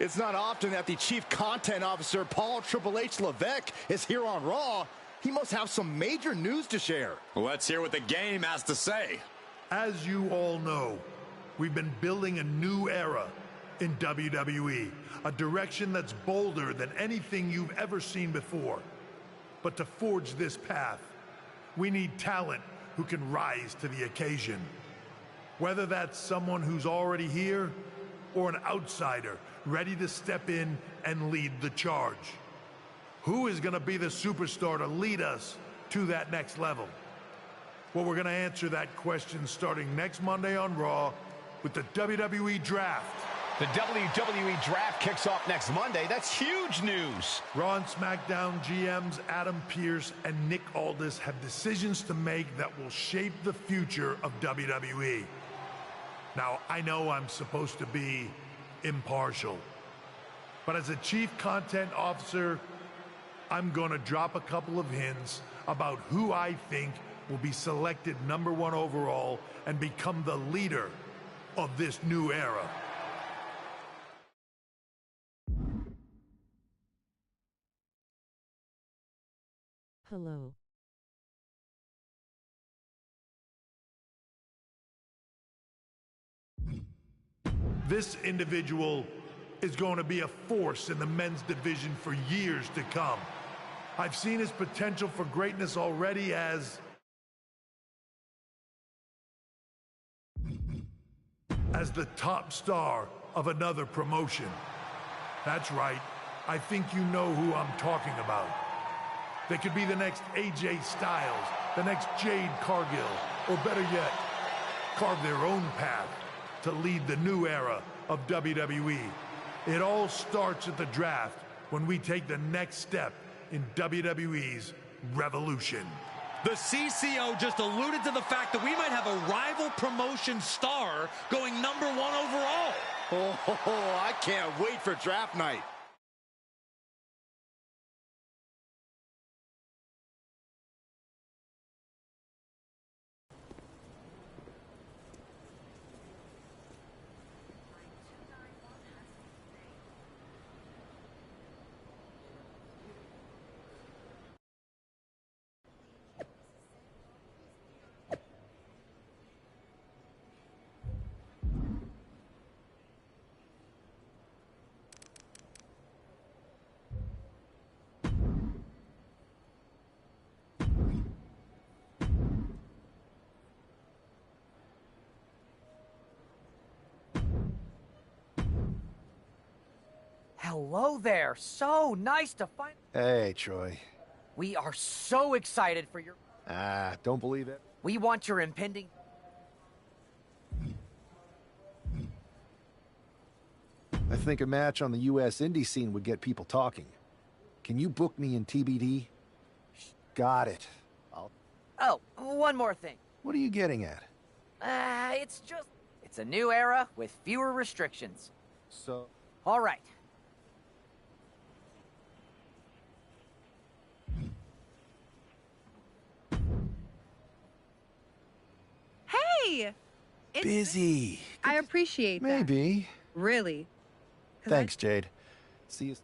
It's not often that the Chief Content Officer, Paul Triple H Wwe2k, is here on Raw. He must have some major news to share. Let's hear what the game has to say. As you all know, we've been building a new era in WWE, a direction that's bolder than anything you've ever seen before. But to forge this path, we need talent who can rise to the occasion. Whether that's someone who's already here or an outsider ready to step in and lead the charge. Who is going to be the superstar to lead us to that next level? Well, we're going to answer that question starting next Monday on Raw with the WWE Draft. The WWE Draft kicks off next Monday. That's huge news. Raw and SmackDown GMs Adam Pearce and Nick Aldis have decisions to make that will shape the future of WWE. Now, I know I'm supposed to be impartial, but as a Chief Content Officer, I'm going to drop a couple of hints about who I think will be selected #1 overall and become the leader of this new era. Hello. This individual is going to be a force in the men's division for years to come. I've seen his potential for greatness already as the top star of another promotion. That's right. I think you know who I'm talking about. They could be the next AJ Styles, the next Jade Cargill, or better yet, carve their own path to lead the new era of WWE. It all starts at the draft when we take the next step in WWE's revolution. The CCO just alluded to the fact that we might have a rival promotion star going #1 overall. Oh, I can't wait for draft night. Hello there. So nice to find... Hey, Troy. We are so excited for your... Don't believe it. We want your impending... I think a match on the U.S. indie scene would get people talking. Can you book me in TBD? Got it. Oh, one more thing. What are you getting at? It's just... It's a new era with fewer restrictions. So... All right. Hey! Busy. I appreciate that. Maybe. Really. Thanks, Jade. See you.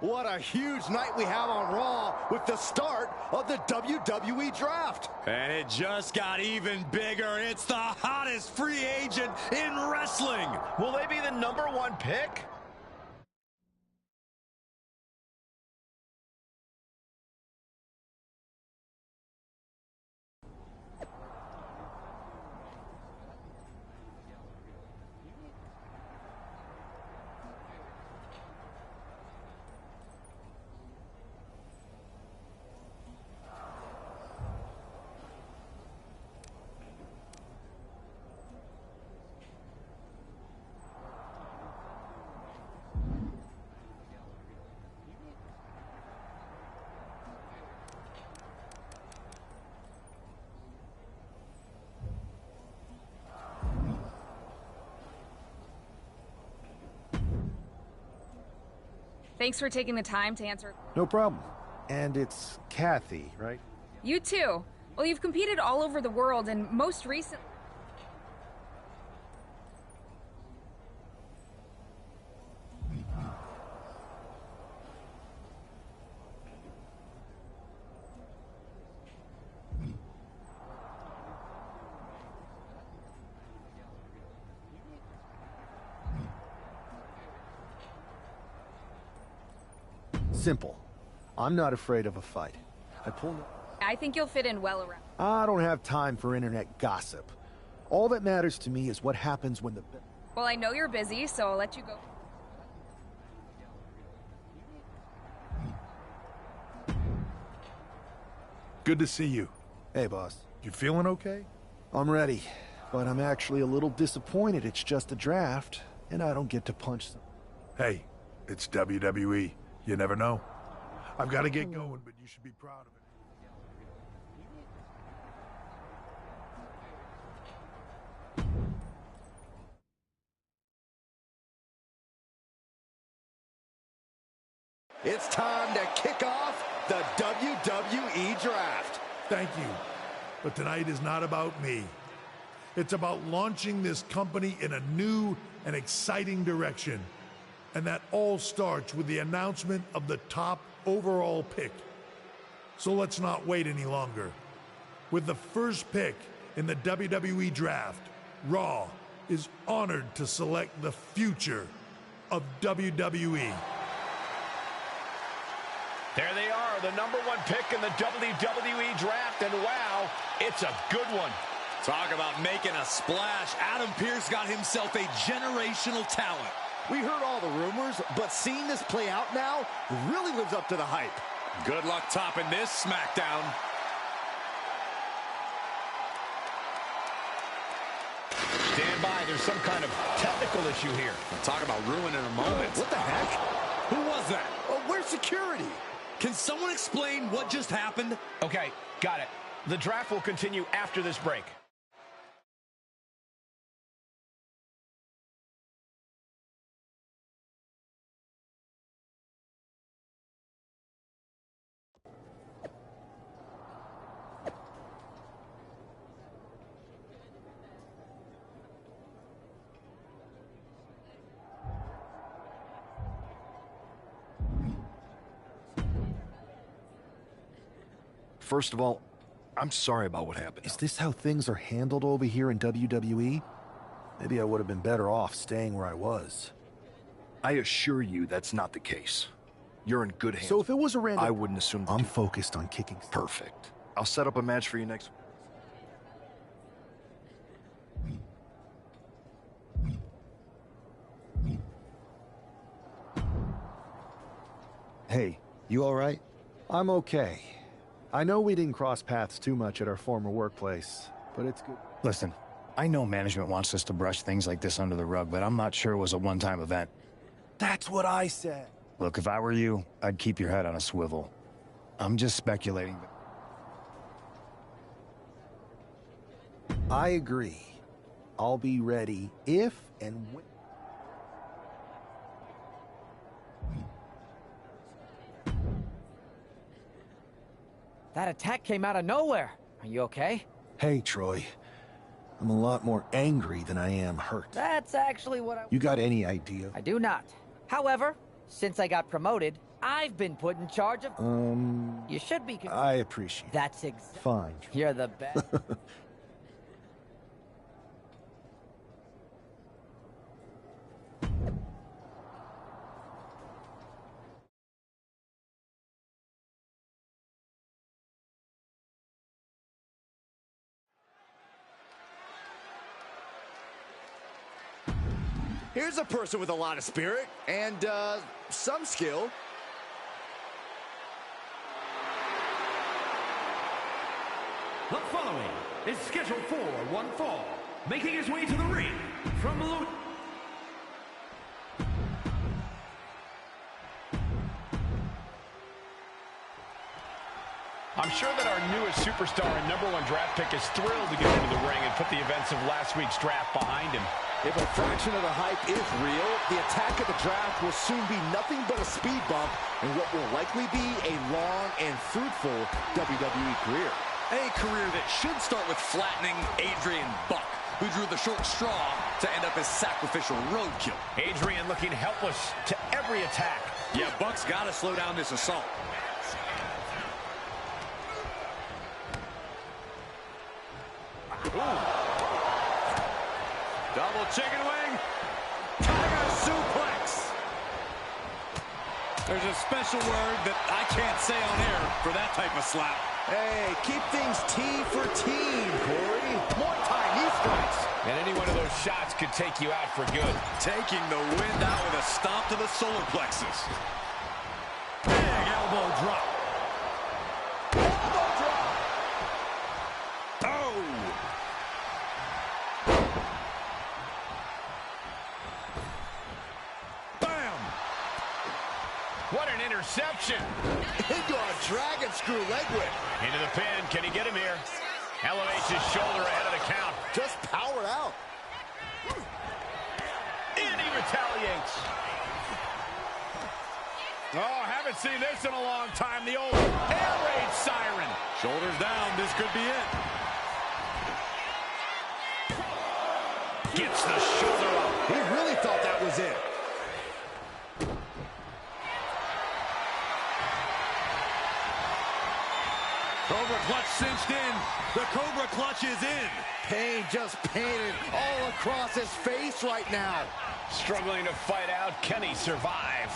What a huge night we have on Raw with the start of the WWE Draft. And it just got even bigger. It's the hottest free agent in wrestling. Will they be the #1 pick? Thanks for taking the time to answer. No problem. And it's Kathy, right? You too. Well, you've competed all over the world, and most recently... Simple. I'm not afraid of a fight. I think you'll fit in well around. I don't have time for internet gossip. All that matters to me is what happens when the... Well, I know you're busy, so I'll let you go. Good to see you. Hey, boss. You feeling okay? I'm ready, but I'm actually a little disappointed it's just a draft, and I don't get to punch some... Hey, it's WWE. You never know. I've got to get going, but you should be proud of it. It's time to kick off the WWE Draft. Thank you. But tonight is not about me. It's about launching this company in a new and exciting direction. And that all starts with the announcement of the top overall pick. So let's not wait any longer. With the first pick in the WWE Draft, Raw is honored to select the future of WWE. There they are, the #1 pick in the WWE Draft, and wow, it's a good one. Talk about making a splash. Adam Pearce got himself a generational talent. We heard all the rumors, but seeing this play out now really lives up to the hype. Good luck topping this SmackDown. Stand by, there's some kind of technical issue here. Talk about ruining a moment. What the heck? Who was that? Oh, where's security? Can someone explain what just happened? Okay, got it. The draft will continue after this break. First of all, I'm sorry about what happened. Is this how things are handled over here in WWE? Maybe I would have been better off staying where I was. I assure you that's not the case. You're in good hands. So if it was a random... I wouldn't assume... I'm focused on kicking... Perfect. I'll set up a match for you next... Hey, you all right? I'm okay. I know we didn't cross paths too much at our former workplace, but it's good. Listen, I know management wants us to brush things like this under the rug, but I'm not sure it was a one-time event. That's what I said. Look, if I were you, I'd keep your head on a swivel. I'm just speculating. I agree. I'll be ready if and when. That attack came out of nowhere. Are you okay? Hey, Troy. I'm a lot more angry than I am hurt. That's actually what I... You got any idea? I do not. However, since I got promoted, I've been put in charge of... You should be... I appreciate it. That's exactly... Fine. You're the best. Here's a person with a lot of spirit and some skill. The following is scheduled for one fall, making his way to the ring from Louis. I'm sure that our newest superstar and #1 draft pick is thrilled to get into the ring and put the events of last week's draft behind him. If a fraction of the hype is real, the attack of the draft will soon be nothing but a speed bump in what will likely be a long and fruitful WWE career. A career that should start with flattening Adrian Buck, who drew the short straw to end up as sacrificial roadkill. Adrian looking helpless to every attack. Yeah, Buck's got to slow down this assault. Ooh. Double chicken wing. Tiger suplex. There's a special word that I can't say on air for that type of slap. Hey, keep things T for team, Corey. More Thai knee strikes. And any one of those shots could take you out for good. Taking the wind out with a stomp to the solar plexus. Big elbow drop. Elbow drop. Oh. Bam. What an interception. Into a dragon screw leg whip. Into the pin. Can he get him here? Elevates his shoulder ahead of the count. Just powered out. And he retaliates. Oh, haven't seen this in a long time. The old air raid siren. Shoulders down. This could be it. Gets the shoulder up. He really thought that was it. Cobra clutch cinched in. The Cobra clutch is in. Pain just painted all across his face right now. Struggling to fight out. Can he survive?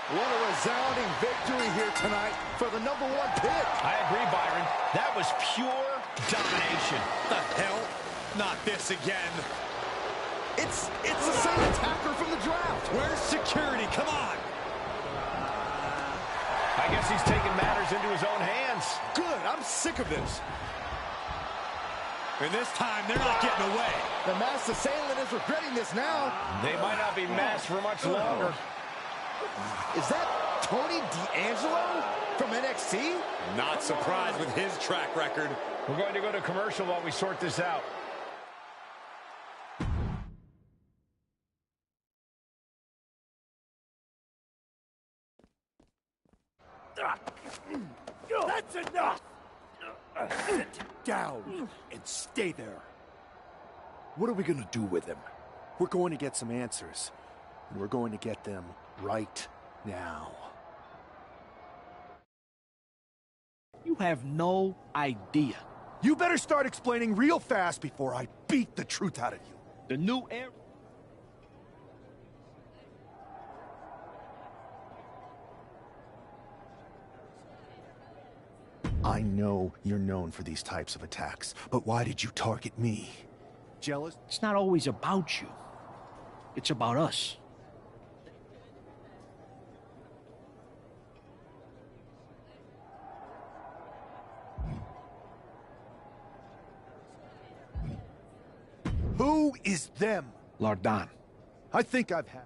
What a resounding victory here tonight for the #1 pick. I agree, Byron. That was pure domination. The hell? Not this again. It's the same attacker from the draft. Where's security? Come on. I guess he's taking matters into his own hands. Good. I'm sick of this. And this time, they're not getting away. The masked assailant is regretting this now. They might not be masked for much longer. Is that Tony D'Angelo from NXT? Not surprised with his track record. We're going to go to commercial while we sort this out. That's enough! Sit down and stay there. What are we gonna do with him? We're going to get some answers. And we're going to get them right now. You have no idea. You better start explaining real fast before I beat the truth out of you. The new era. I know you're known for these types of attacks, but why did you target me? Jealous? It's not always about you. It's about us. Who is them? Lardan. I think I've had...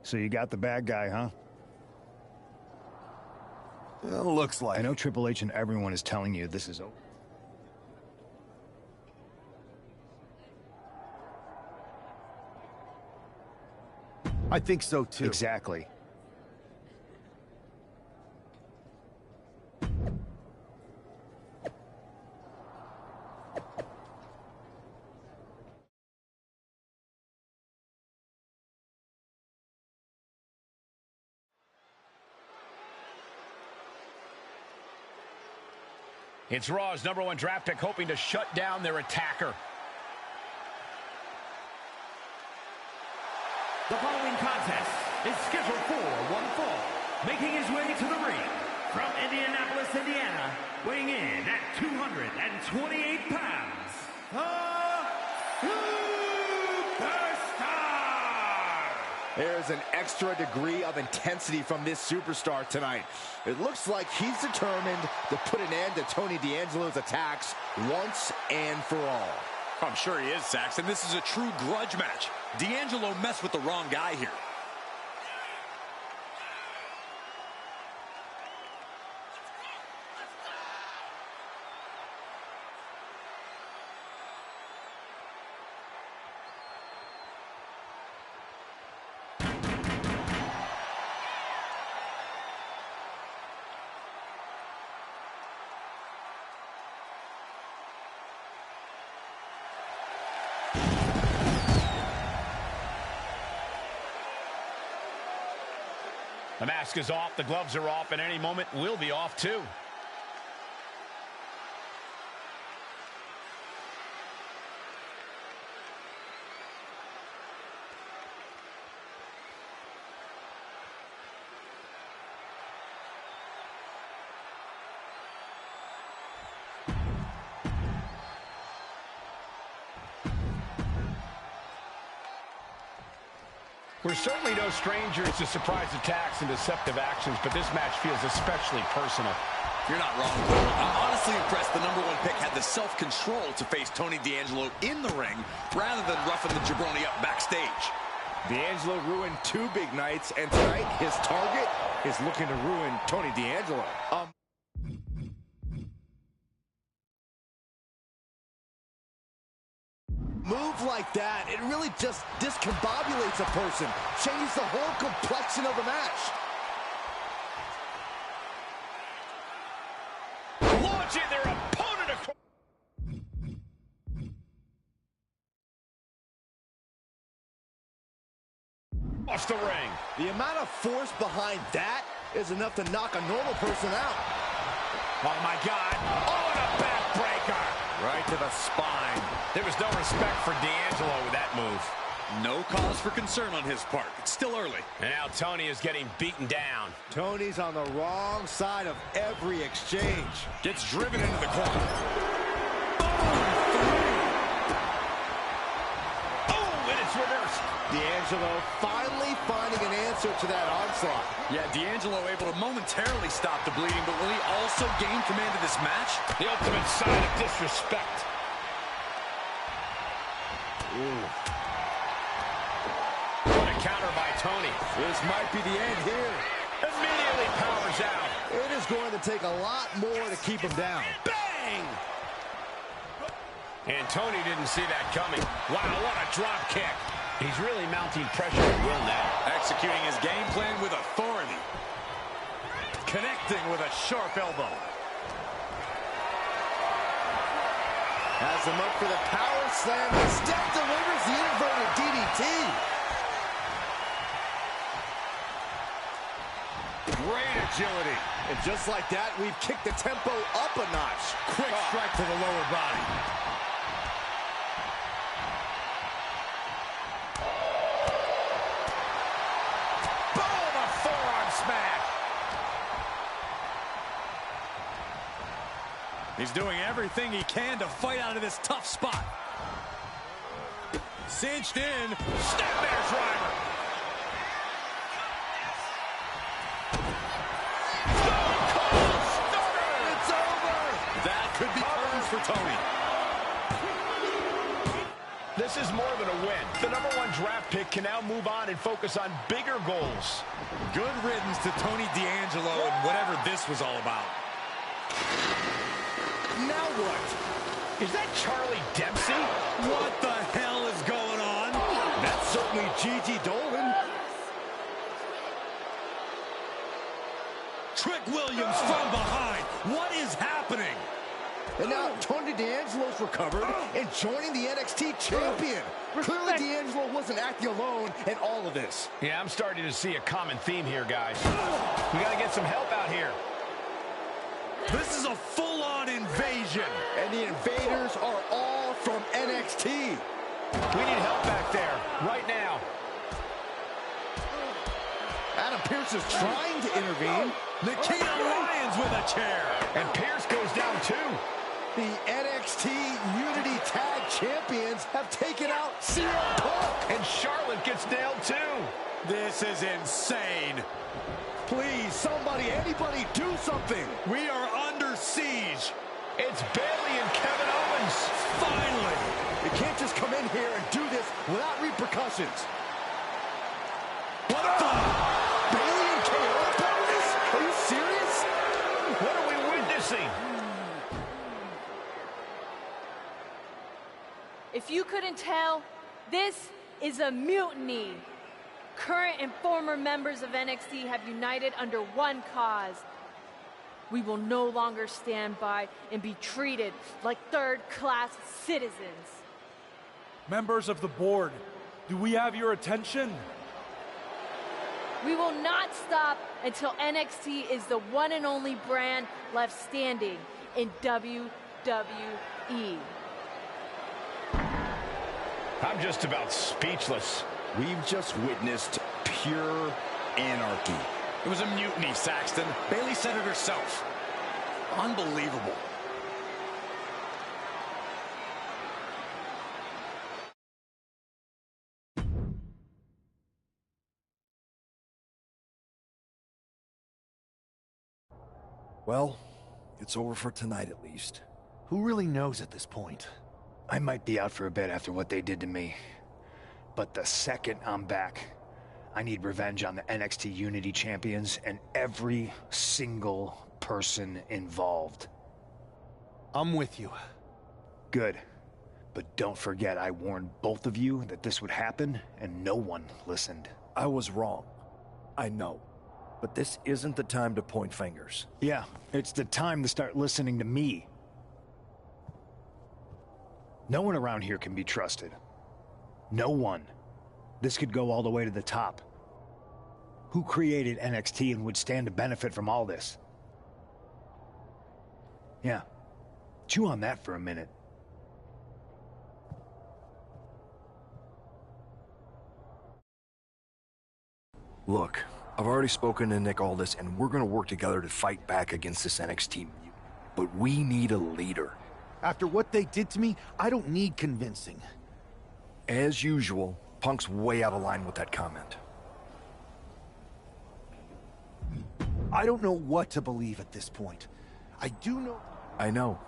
So you got the bad guy, huh? looks like... I know Triple H and everyone is telling you this is over. I think so, too. Exactly. It's Raw's #1 draft pick hoping to shut down their attacker. The following contest is scheduled for one fall. Making his way to the ring from Indianapolis, Indiana, weighing in at 228 pounds, the Superstar! There's an extra degree of intensity from this superstar tonight. It looks like he's determined to put an end to Tony D'Angelo's attacks once and for all. I'm sure he is, Saxton. This is a true grudge match. D'Angelo messed with the wrong guy here. The mask is off, the gloves are off, and any moment we'll be off too. We're certainly no strangers to surprise attacks and deceptive actions, but this match feels especially personal. You're not wrong, Cole. I'm honestly impressed the #1 pick had the self-control to face Tony D'Angelo in the ring rather than roughing the jabroni up backstage. D'Angelo ruined 2 big nights, and tonight his target is looking to ruin Tony D'Angelo. Move like that, it really just discombobulates a person, changes the whole complexion of the match. Launching their opponent across the ring. The amount of force behind that is enough to knock a normal person out. Oh my God. Oh, and a backbreaker. Right to the spine. There was no respect for D'Angelo with that move. No cause for concern on his part. It's still early. And now Tony is getting beaten down. Tony's on the wrong side of every exchange. Gets driven into the corner. Oh, and it's reversed. D'Angelo finally finding an answer to that onslaught. Yeah, D'Angelo able to momentarily stop the bleeding, but will he also gain command of this match? The ultimate sign of disrespect. Ooh. What a counter by Tony. This might be the end here. Immediately powers out. It is going to take a lot more to keep him down. Bang! And Tony didn't see that coming. Wow, what a drop kick. He's really mounting pressure at will now. Executing his game plan with authority. Connecting with a sharp elbow. Has him up for the power slam. Instead delivers the inverted DDT. Great agility. And just like that, we've kicked the tempo up a notch. Quick strike to the lower body. Boom, a forearm smash. He's doing everything he can to fight out of this tough spot. Cinched in. Snapmare driver. It's over. That could be curtains for Tony. This is more than a win. The #1 draft pick can now move on and focus on bigger goals. Good riddance to Tony D'Angelo and whatever this was all about. Now what? Is that Charlie Dempsey? What the hell is going on? That's certainly Gigi Dolan. Trick Williams from behind. What is happening? And now Tony D'Angelo's recovered and joining the NXT champion. Clearly D'Angelo wasn't acting alone in all of this. Yeah, I'm starting to see a common theme here, guys. We got to get some help out here. This is a full-on invasion. And the invaders are all from NXT. We need help back there, right now. Adam Pearce is trying to intervene. Nikita Lyons with a chair. And Pearce goes down too. The NXT Unity Tag Champions have taken out CM Punk. And Charlotte gets nailed too. This is insane. Please, somebody, anybody, do something. We are under siege. It's Bayley and Kevin Owens. Finally. You can't just come in here and do this without repercussions. What the? Bayley and KO bonus? Are you serious? What are we witnessing? If you couldn't tell, this is a mutiny. Current and former members of NXT have united under one cause. We will no longer stand by and be treated like third-class citizens. Members of the board, do we have your attention? We will not stop until NXT is the one and only brand left standing in WWE. I'm just about speechless. We've just witnessed pure anarchy. It was a mutiny, Saxton. Bayley said it herself. Unbelievable. Well, it's over for tonight at least. Who really knows at this point? I might be out for a bit after what they did to me. But the second I'm back, I need revenge on the NXT Unity Champions and every single person involved. I'm with you. Good. But don't forget I warned both of you that this would happen, and no one listened. I was wrong. I know. But this isn't the time to point fingers. Yeah, it's the time to start listening to me. No one around here can be trusted. No one. This could go all the way to the top. Who created NXT and would stand to benefit from all this? Yeah. Chew on that for a minute. Look, I've already spoken to Nick Aldis, and we're gonna work together to fight back against this NXT. But we need a leader. After what they did to me, I don't need convincing. As usual, Punk's way out of line with that comment. I don't know what to believe at this point. I do know... I know.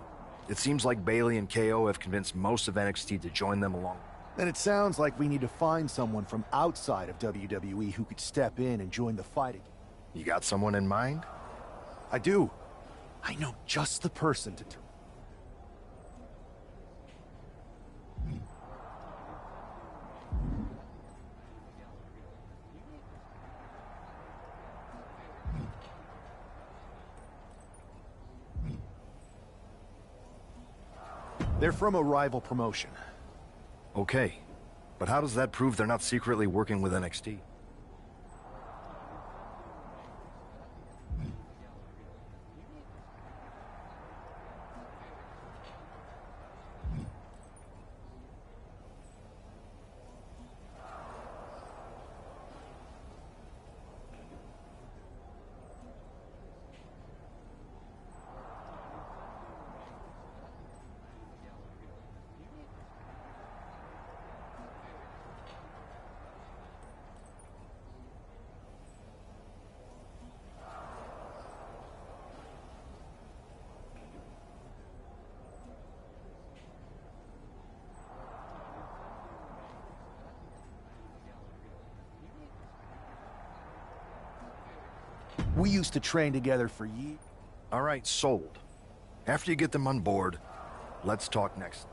It seems like Bayley and KO have convinced most of NXT to join them along. Then it sounds like we need to find someone from outside of WWE who could step in and join the fight again. You got someone in mind? I do. I know just the person to turn. They're from a rival promotion. Okay, but how does that prove they're not secretly working with NXT? We used to train together for years. All right, sold. After you get them on board, let's talk next.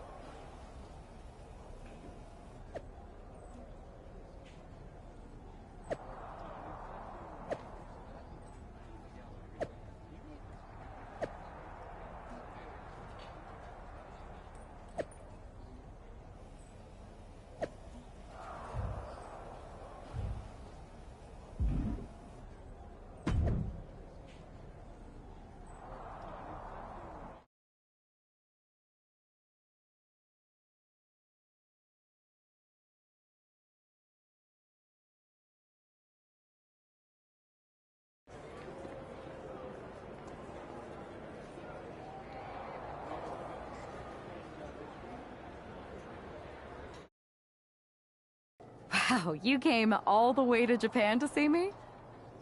Wow, you came all the way to Japan to see me?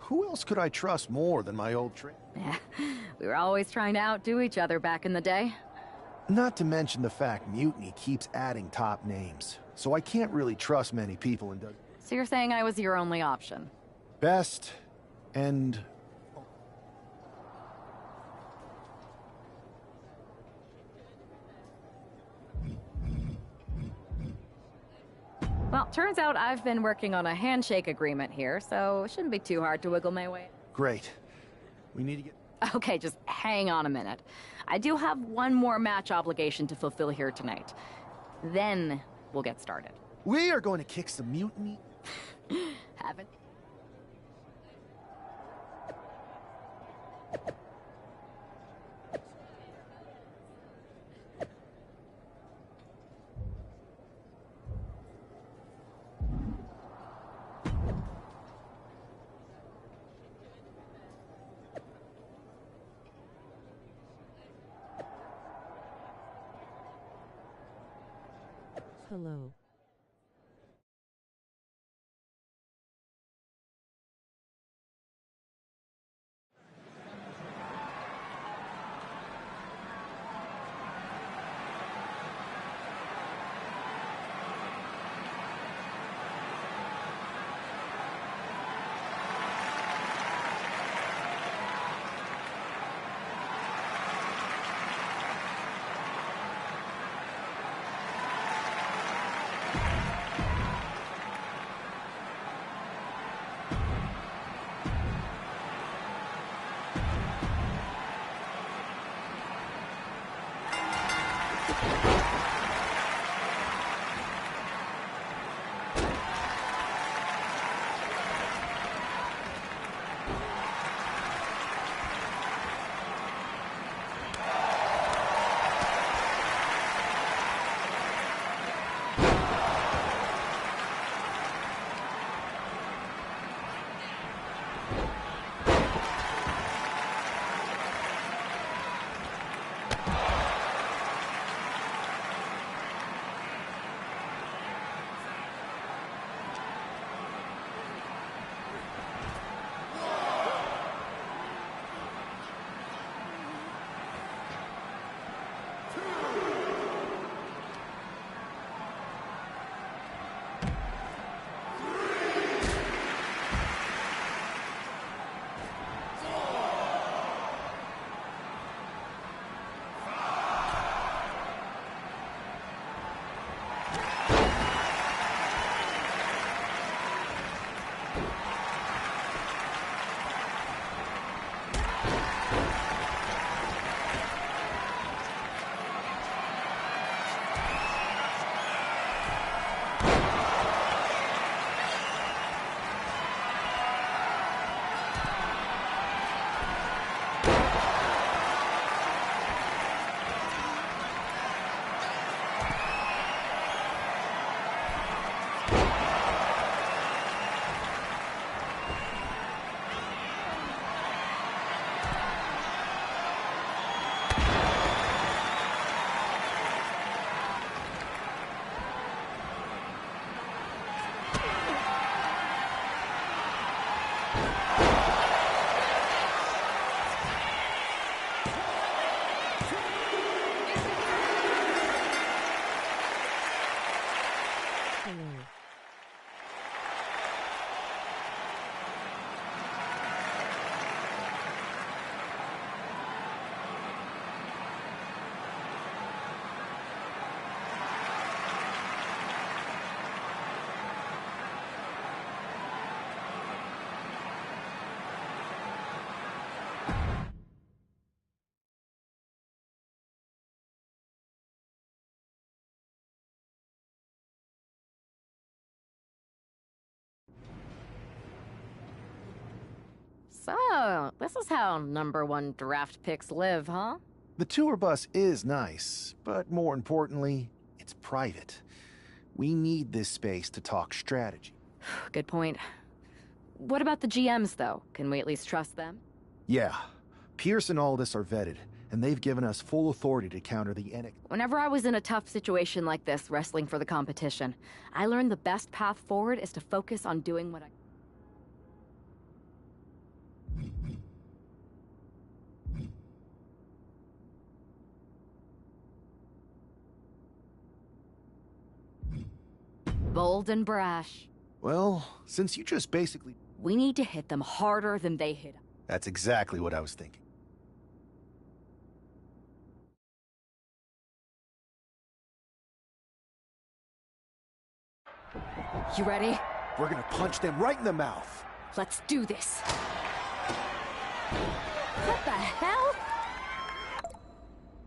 Who else could I trust more than my old trainer? Yeah, we were always trying to outdo each other back in the day. Not to mention the fact Mutiny keeps adding top names, so I can't really trust many people in WWE. So you're saying I was your only option? Best, and... Well, turns out I've been working on a handshake agreement here, so it shouldn't be too hard to wiggle my way. Great. We need to get... Okay, just hang on a minute. I do have one more match obligation to fulfill here tonight. Then we'll get started. We are going to kick some Mutiny. Haven't. Hello. So, this is how #1 draft picks live, huh? The tour bus is nice, but more importantly, it's private. We need this space to talk strategy. Good point. What about the GMs, though? Can we at least trust them? Yeah. Pierce and Aldis are vetted, and they've given us full authority to counter the NXT. Whenever I was in a tough situation like this, wrestling for the competition, I learned the best path forward is to focus on doing what I... Bold and brash. Well, since you just basically... We need to hit them harder than they hit us. That's exactly what I was thinking. You ready? We're gonna punch them right in the mouth. Let's do this. What the hell?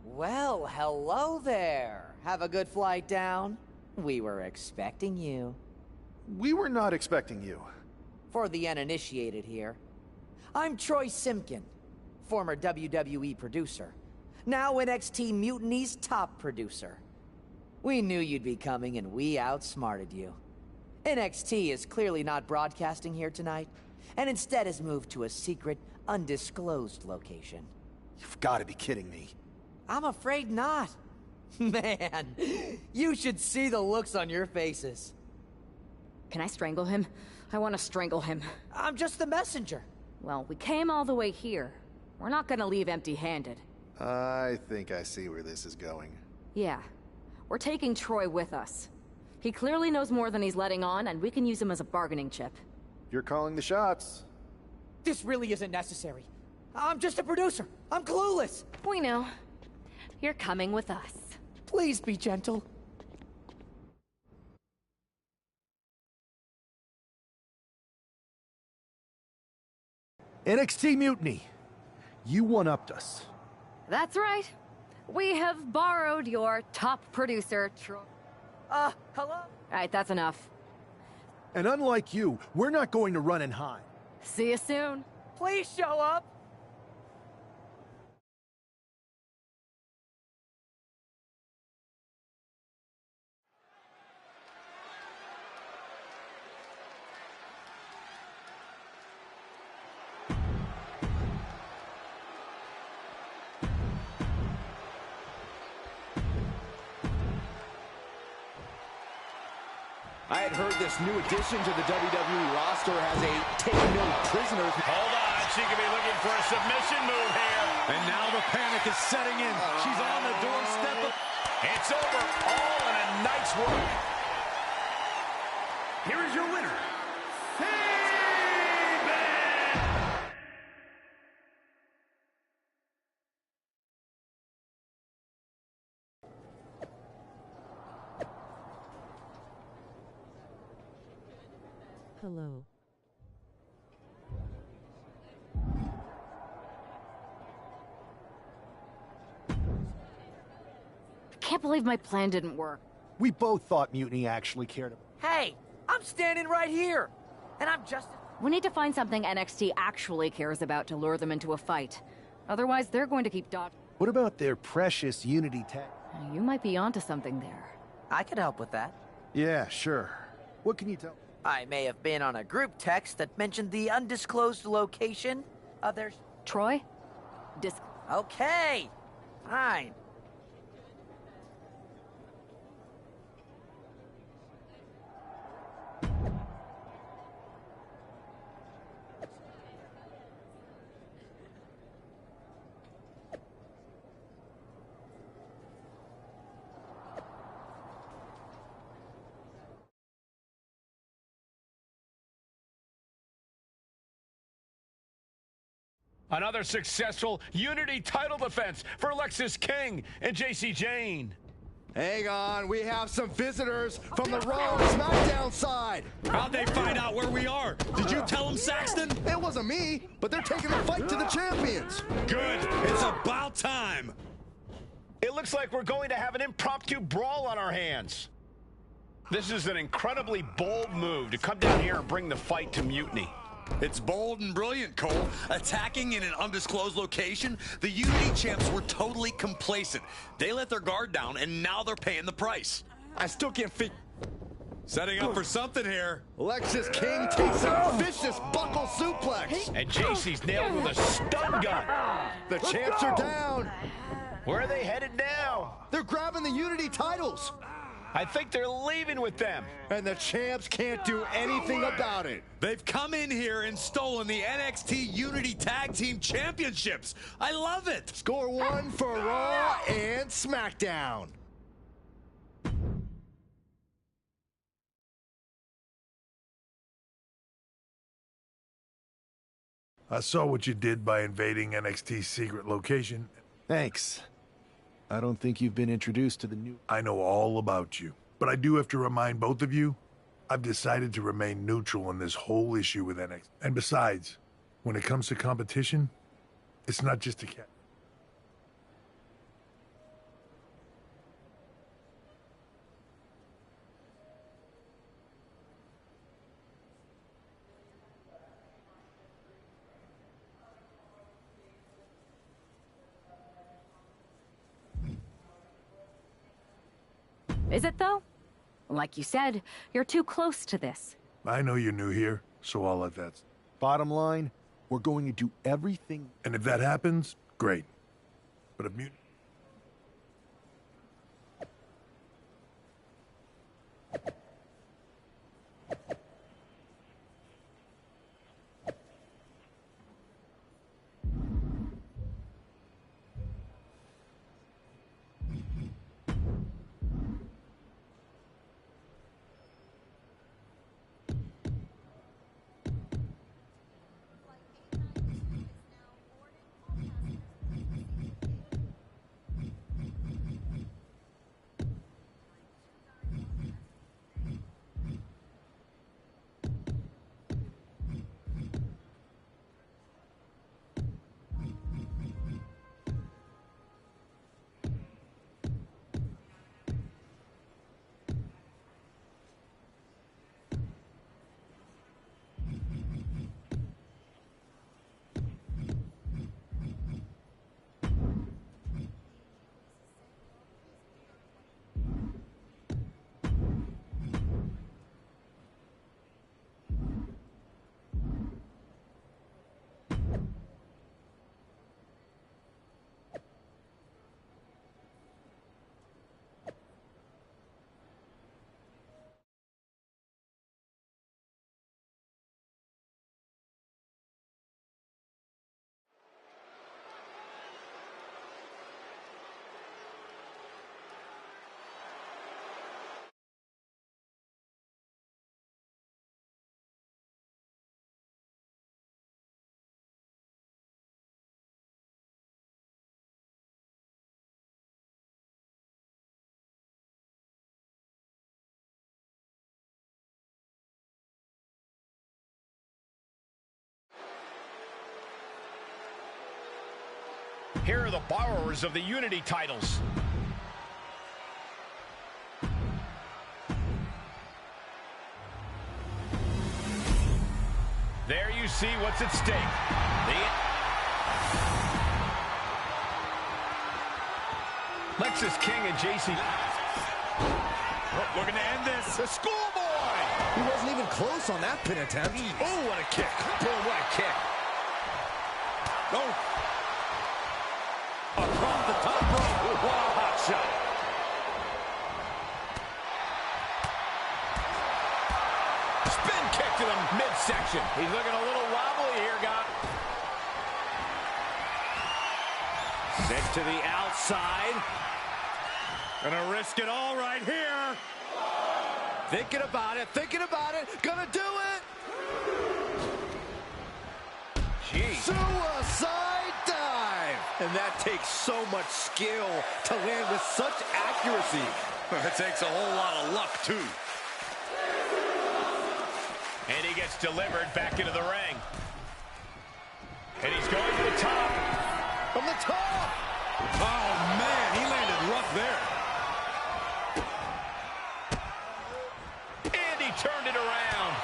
Well, hello there. Have a good flight down. We were expecting you. We were not expecting you. For the uninitiated here, I'm Troy Simkin, former WWE producer, now NXT Mutiny's top producer. We knew you'd be coming and we outsmarted you. NXT is clearly not broadcasting here tonight, and instead has moved to a secret, undisclosed location. You've got to be kidding me. I'm afraid not. Man, you should see the looks on your faces. Can I strangle him? I want to strangle him. I'm just the messenger. Well, we came all the way here. We're not gonna leave empty-handed. I think I see where this is going. Yeah. We're taking Troy with us. He clearly knows more than he's letting on, and we can use him as a bargaining chip. You're calling the shots. This really isn't necessary. I'm just a producer. I'm clueless. We know. You're coming with us. Please be gentle. NXT Mutiny. You one-upped us. That's right. We have borrowed your top producer, Troy. Hello? All right, that's enough. And unlike you, we're not going to run and hide. See you soon. Please show up. I had heard this new addition to the WWE roster has a take no prisoners. Hold on, she could be looking for a submission move here. And now the panic is setting in. She's on the doorstep of... It's over, all in a night's work. Here is your winner, Hello. I can't believe my plan didn't work. We both thought Mutiny actually cared about... Hey, I'm standing right here. And I'm just... We need to find something NXT actually cares about to lure them into a fight. Otherwise, they're going to keep dodging. What about their precious Unity tech? You might be onto something there. I could help with that. Yeah, sure. What can you tell? I may have been on a group text that mentioned the undisclosed location of their... Troy? Okay, fine. Another successful Unity title defense for Lexis King and JC Jane. Hang on, we have some visitors from the Raw SmackDown side. How'd they find out where we are? Did you tell them, Saxton? It wasn't me, but they're taking the fight to the champions. Good, it's about time. It looks like we're going to have an impromptu brawl on our hands. This is an incredibly bold move to come down here and bring the fight to Mutiny. It's bold and brilliant, Cole. Attacking in an undisclosed location, the Unity champs were totally complacent. They let their guard down, and now they're paying the price. I still can't figure... Setting up for something here. Lexis King takes a vicious buckle suplex. And JC's nailed with a stun gun. The champs are down. Where are they headed now? They're grabbing the Unity titles. I think they're leaving with them. And the champs can't do anything about it. They've come in here and stolen the NXT Unity Tag Team Championships. I love it. Score one for Raw and SmackDown. I saw what you did by invading NXT's secret location. Thanks. I don't think you've been introduced to the new... I know all about you, but I do have to remind both of you, I've decided to remain neutral on this whole issue with NXT. And besides, when it comes to competition, it's not just a cat. Is it, though? Like you said, you're too close to this. I know you're new here, so I'll let that... Bottom line, we're going to do everything... And if that happens, great. But if mutant... Here are the borrowers of the Unity titles. There you see what's at stake. Lexis King and JC. Looking to end this. The schoolboy. He wasn't even close on that pin attempt. Oh, what a kick. Boy, what a kick. Oh. Across the top rope. What a hot shot. Spin kick to the midsection. He's looking a little wobbly here, guys. Sent to the outside. Gonna risk it all right here. Thinking about it, gonna do it! Jeez. Suicide dive! And that takes so much skill to land with such accuracy. It takes a whole lot of luck, too. And he gets delivered back into the ring. And he's going to the top. From the top! Oh, man, he landed rough there. And he turned it around.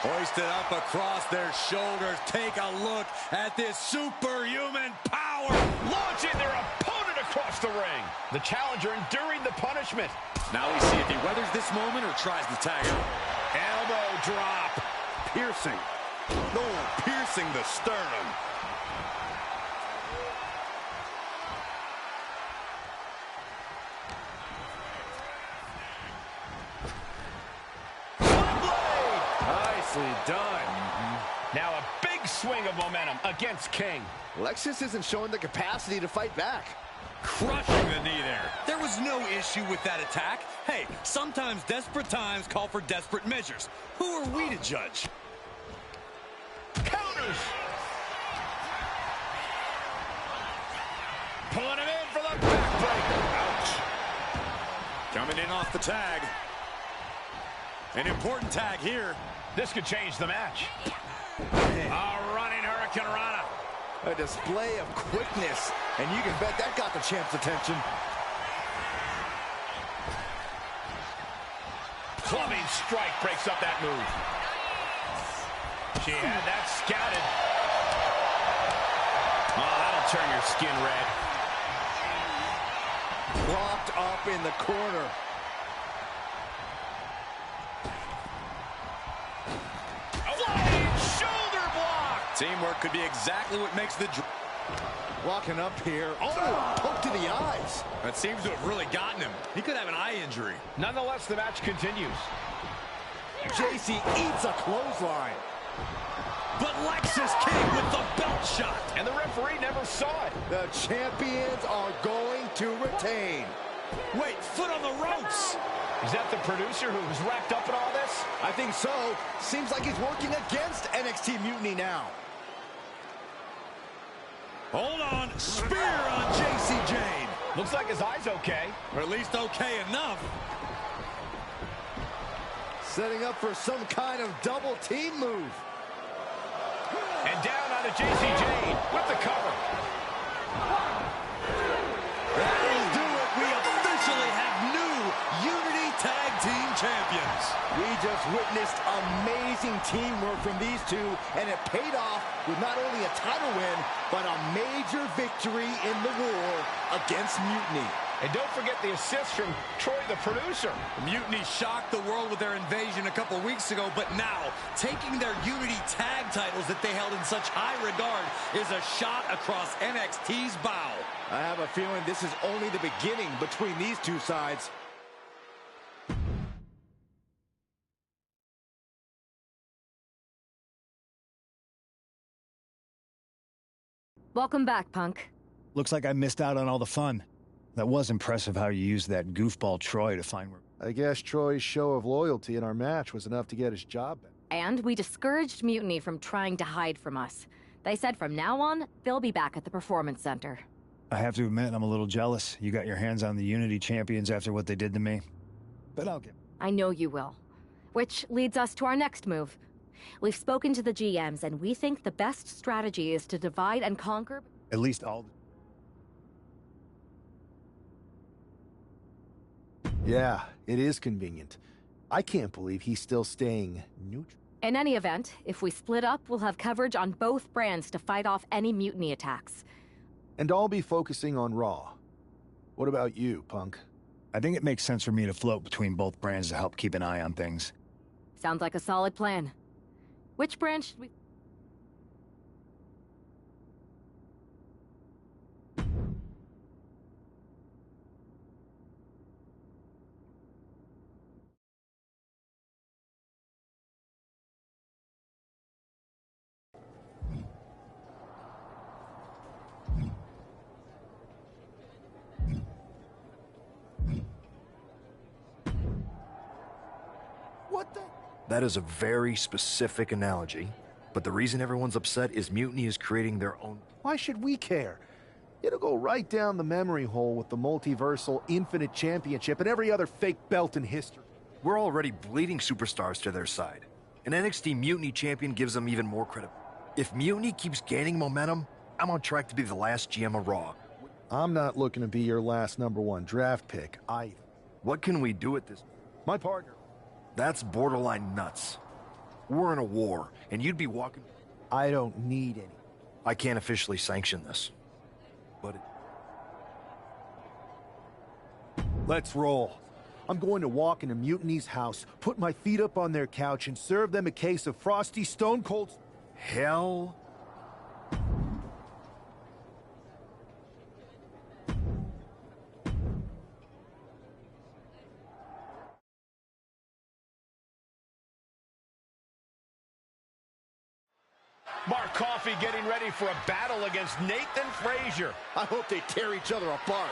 Hoisted up across their shoulders. Take a look at this superhuman power. Launching their opponent across the ring. The challenger enduring the punishment. Now we see if he weathers this moment or tries to tag out. Elbow drop. Piercing. No, piercing the sternum. Nicely done. Now a big swing of momentum against King. Lexus isn't showing the capacity to fight back. Crushing the knee there. There was no issue with that attack. Hey, sometimes desperate times call for desperate measures. Who are we to judge? Counters. Pulling him in for the backbreaker. Ouch. Coming in off the tag. An important tag here. This could change the match. A running Hurricane Rana. A display of quickness, and you can bet that got the champ's attention. Clubbing strike breaks up that move. She had that scouted. Oh, that'll turn your skin red. Propped up in the corner. Shoulder block. Teamwork could be exactly what makes the... Walking up here. Oh, poke to the eyes. That seems to have really gotten him. He could have an eye injury. Nonetheless, the match continues. JC eats a clothesline. But Lexus King with the belt shot. And the referee never saw it. The champions are going to retain. Wait, foot on the ropes. Is that the producer who was wrapped up in all this? I think so. Seems like he's working against NXT Mutiny now. Hold on. Spear on JC Jane. Looks like his eye's okay. Or at least okay enough. Setting up for some kind of double team move. And down onto JC Jane with the cover. That'll do it. We officially have new Unity Tag Team Champions. We just witnessed amazing teamwork from these two, and it paid off with not only a title win, but a major victory in the war against Mutiny. And don't forget the assist from Troy, the producer. Mutiny shocked the world with their invasion a couple weeks ago, but now, taking their Unity tag titles that they held in such high regard is a shot across NXT's bow. I have a feeling this is only the beginning between these two sides. Welcome back, Punk. Looks like I missed out on all the fun. That was impressive how you used that goofball Troy to find where... I guess Troy's show of loyalty in our match was enough to get his job back. And we discouraged Mutiny from trying to hide from us. They said from now on, they'll be back at the Performance Center. I have to admit, I'm a little jealous. You got your hands on the Unity champions after what they did to me. But I'll get... I know you will. Which leads us to our next move. We've spoken to the GMs, and we think the best strategy is to divide and conquer... At least all... Yeah, it is convenient. I can't believe he's still staying neutral. In any event, if we split up, we'll have coverage on both brands to fight off any Mutiny attacks. And I'll be focusing on Raw. What about you, Punk? I think it makes sense for me to float between both brands to help keep an eye on things. Sounds like a solid plan. Which brand should we... What the? That is a very specific analogy, but the reason everyone's upset is Mutiny is creating their own... Why should we care? It'll go right down the memory hole with the multiversal Infinite Championship and every other fake belt in history. We're already bleeding superstars to their side. An NXT Mutiny champion gives them even more credit. If Mutiny keeps gaining momentum, I'm on track to be the last GM of Raw. I'm not looking to be your last #1 draft pick either. What can we do at this? My partner. That's borderline nuts. We're in a war, and you'd be walking... I don't need any. I can't officially sanction this, but Let's roll. I'm going to walk into Mutiny's house, put my feet up on their couch, and serve them a case of frosty Stone Cold... Hell... Mark Coffey getting ready for a battle against Nathan Frazier. I hope they tear each other apart.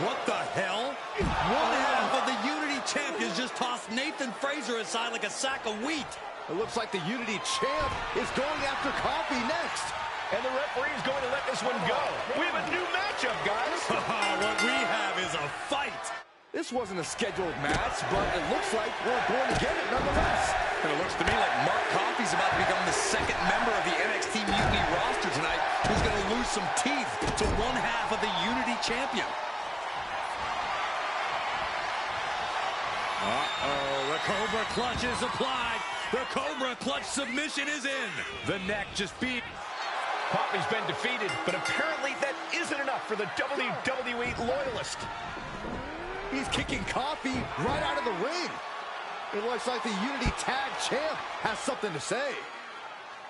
What the hell? One half of the Unity champions just tossed Nathan Frazier aside like a sack of wheat. It looks like the Unity champ is going after Coffey next. And the referee is going to let this one go. We have a new matchup, guys. What we have is a fight. This wasn't a scheduled match, but it looks like we're going to get it nonetheless. And it looks to me like Mark Coffey's about to become the second member of the NXT Mutiny roster tonight who's going to lose some teeth to one half of the Unity champion. Uh-oh, the Cobra Clutch is applied. The Cobra Clutch submission is in. The neck just beat. Coffey's been defeated, but apparently that isn't enough for the WWE loyalist. He's kicking Coffey right out of the ring. It looks like the Unity Tag Champ has something to say.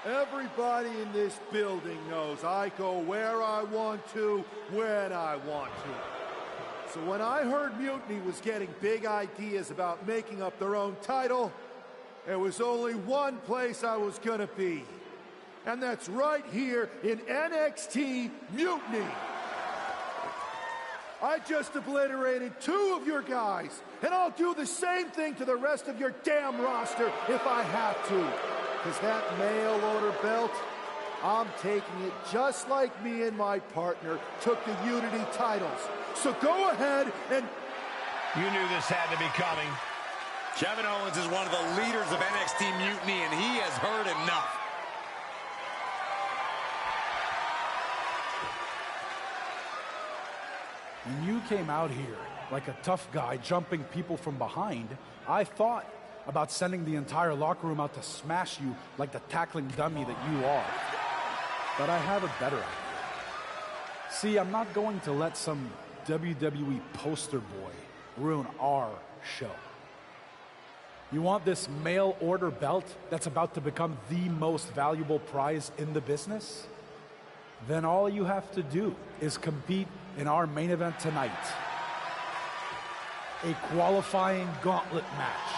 Everybody in this building knows I go where I want to, when I want to. So when I heard Mutiny was getting big ideas about making up their own title, there was only one place I was gonna be. And that's right here in NXT Mutiny. I just obliterated 2 of your guys, and I'll do the same thing to the rest of your damn roster if I have to. Because that mail order belt, I'm taking it just like me and my partner took the Unity titles. So go ahead and... You knew this had to be coming. Kevin Owens is one of the leaders of NXT Mutiny, and he has heard enough. When you came out here like a tough guy jumping people from behind, I thought about sending the entire locker room out to smash you like the tackling dummy that you are. But I have a better idea. See, I'm not going to let some WWE poster boy ruin our show. You want this mail order belt that's about to become the most valuable prize in the business? Then all you have to do is compete in our main event tonight. A qualifying gauntlet match.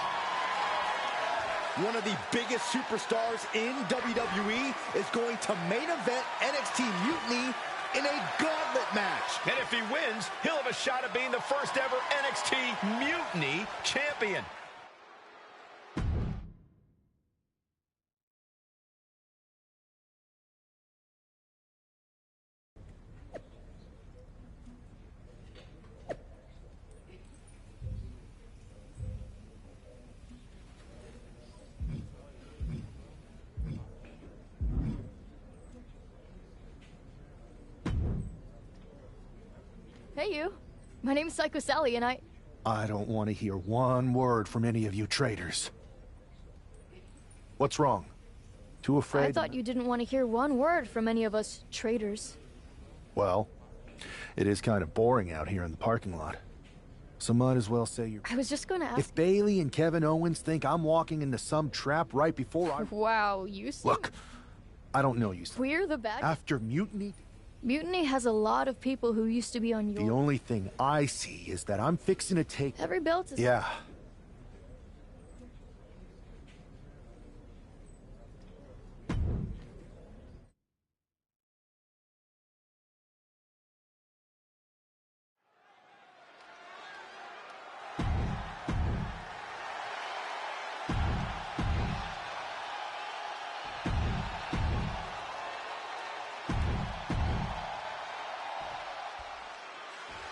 One of the biggest superstars in WWE is going to main event NXT Mutiny in a gauntlet match. And if he wins, he'll have a shot at being the first ever NXT Mutiny champion. Hey, you. My name's Psycho Sally, and I don't want to hear one word from any of you traitors. What's wrong? Too afraid? I thought you didn't want to hear one word from any of us traitors. Well, it is kind of boring out here in the parking lot. So might as well say you're... I was just going to ask... If Bailey and Kevin Owens think I'm walking into some trap right before I... Wow, you seem... Look, I don't know you. We're the bad... After Mutiny... Mutiny has a lot of people who used to be on your... The only thing I see is that I'm fixing to take... Every belt is... Yeah.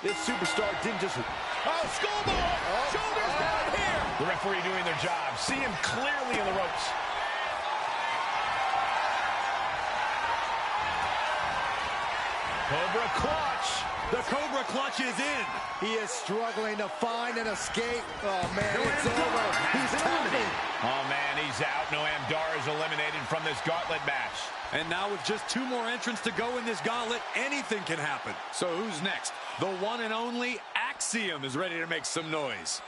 This superstar didn't just... Oh, skullball! Shoulders down here! The referee doing their job. See him clearly in the ropes. Cobra Clutch. The Cobra Clutch is in. He is struggling to find an escape. Oh, man, it's over. He's tapping. Oh, man, he's out. Noam Dar is eliminated from this gauntlet match. And now with just 2 more entrants to go in this gauntlet, anything can happen. So who's next? The one and only Axiom is ready to make some noise.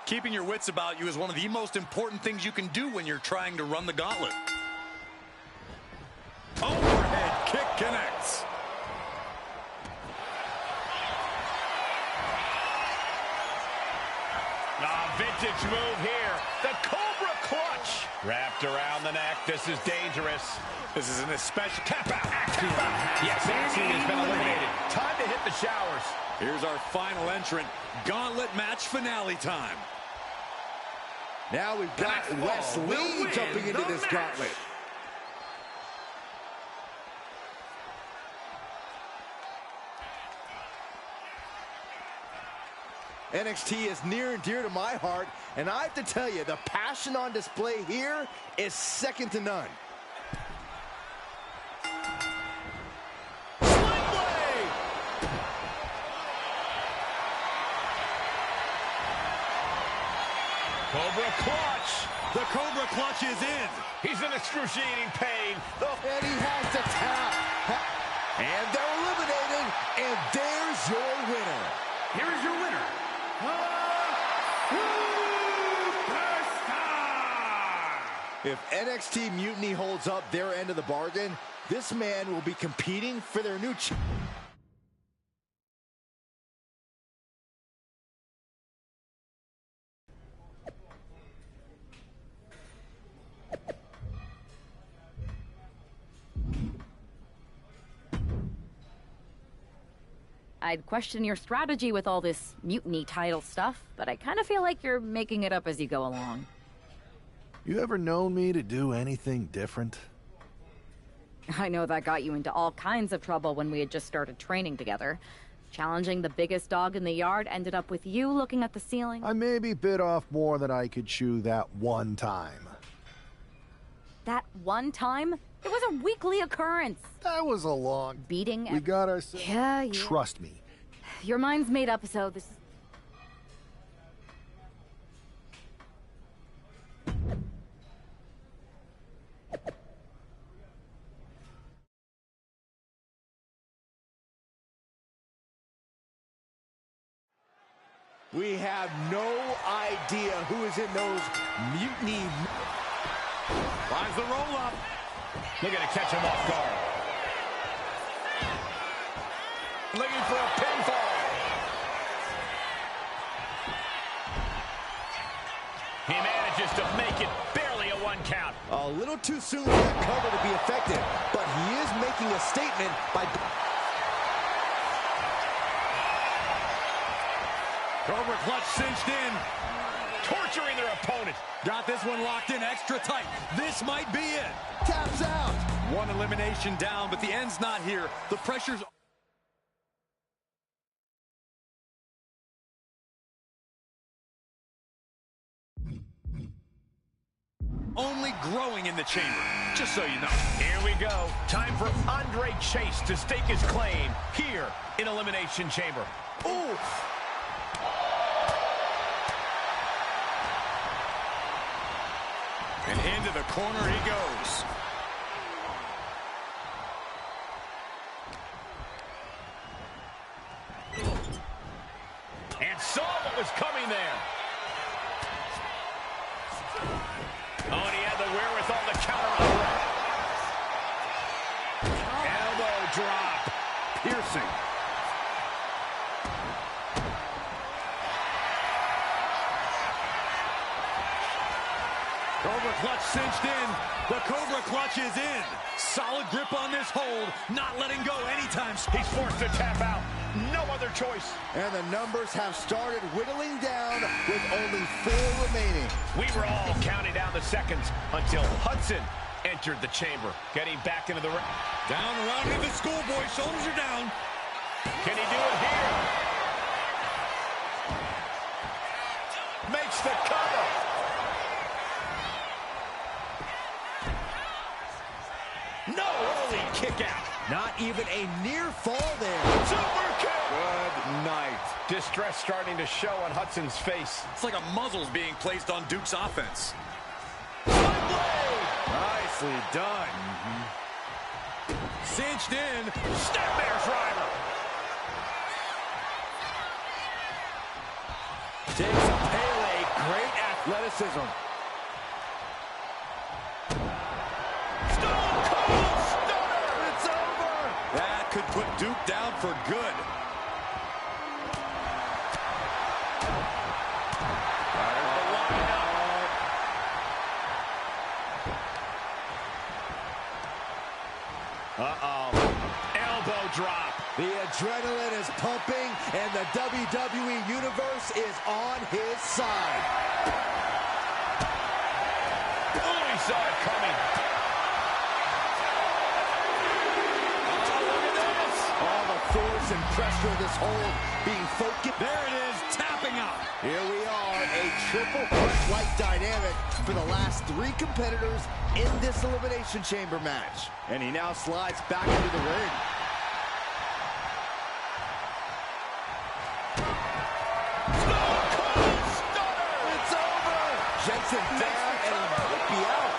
Keeping your wits about you is one of the most important things you can do when you're trying to run the gauntlet. Overhead kick connects. Vintage move here. The Cobra Clutch. Wrapped around the neck. This is dangerous. This is an especially... Tap out. Tap out. Yes, Axiom has been eliminated. Time to hit the showers. Here's our final entrant. Gauntlet match finale time. Now we've got Wesley jumping into this gauntlet. NXT is near and dear to my heart, and I have to tell you, the passion on display here is second to none. Cobra Clutch. The Cobra Clutch is in. He's in excruciating pain. And he has to tap. And they're eliminated, and there's your winner. Here is your winner. If NXT Mutiny holds up their end of the bargain, this man will be competing for their new I'd question your strategy with all this mutiny title stuff, but I kind of feel like you're making it up as you go along. You ever known me to do anything different? I know that got you into all kinds of trouble when we had just started training together. Challenging the biggest dog in the yard ended up with you looking at the ceiling. I maybe bit off more than I could chew that one time. That one time? It was a weekly occurrence. That was a long... Beating... We got ourselves... Yeah. Trust me. Your mind's made up, so this is... We have no idea who is in those mutiny. Finds the roll up. Looking to catch him off guard. Looking for a pinfall. He manages to make it barely a 1 count. A little too soon for that cover to be effective, but he is making a statement by... Cobra Clutch cinched in. Torturing their opponent. Got this one locked in extra tight. This might be it. Taps out. One elimination down, but the end's not here. The pressure's... only growing in the chamber, just so you know. Here we go. Time for Andre Chase to stake his claim here in Elimination Chamber. Ooh. And into the corner he goes. And saw what was coming there. Oh, and he had the wherewithal to counter on the right. Elbow drop. Piercing. Cobra Clutch cinched in. The Cobra Clutch is in. Solid grip on this hold. Not letting go anytime soon. He's forced to tap out. No other choice. And the numbers have started whittling down with only 4 remaining. We were all counting down the seconds until Hudson entered the chamber. Getting back into the ring. Down around into the schoolboy. Shoulders are down. Can he do it here? Makes the cover. No, early kick out. Not even a near fall there. Super kick. Good night. Distress starting to show on Hudson's face. It's like a muzzle's being placed on Duke's offense. Nicely done. Cinched in. Snapmare driver. Takes a Pele. Great athleticism. Stone Cold Stunner. It's over. That could put Duke down for good. Uh-oh. Elbow drop. The adrenaline is pumping, and the WWE Universe is on his side. Oh, he saw it coming. Oh, look at this. All the force and pressure of this hold being focused. There it is, tapping out. Here we are, a triple threat-like dynamic for the last 3 competitors in this Elimination Chamber match. And he now slides back into the ring. It's over! Jensen down and he might be out.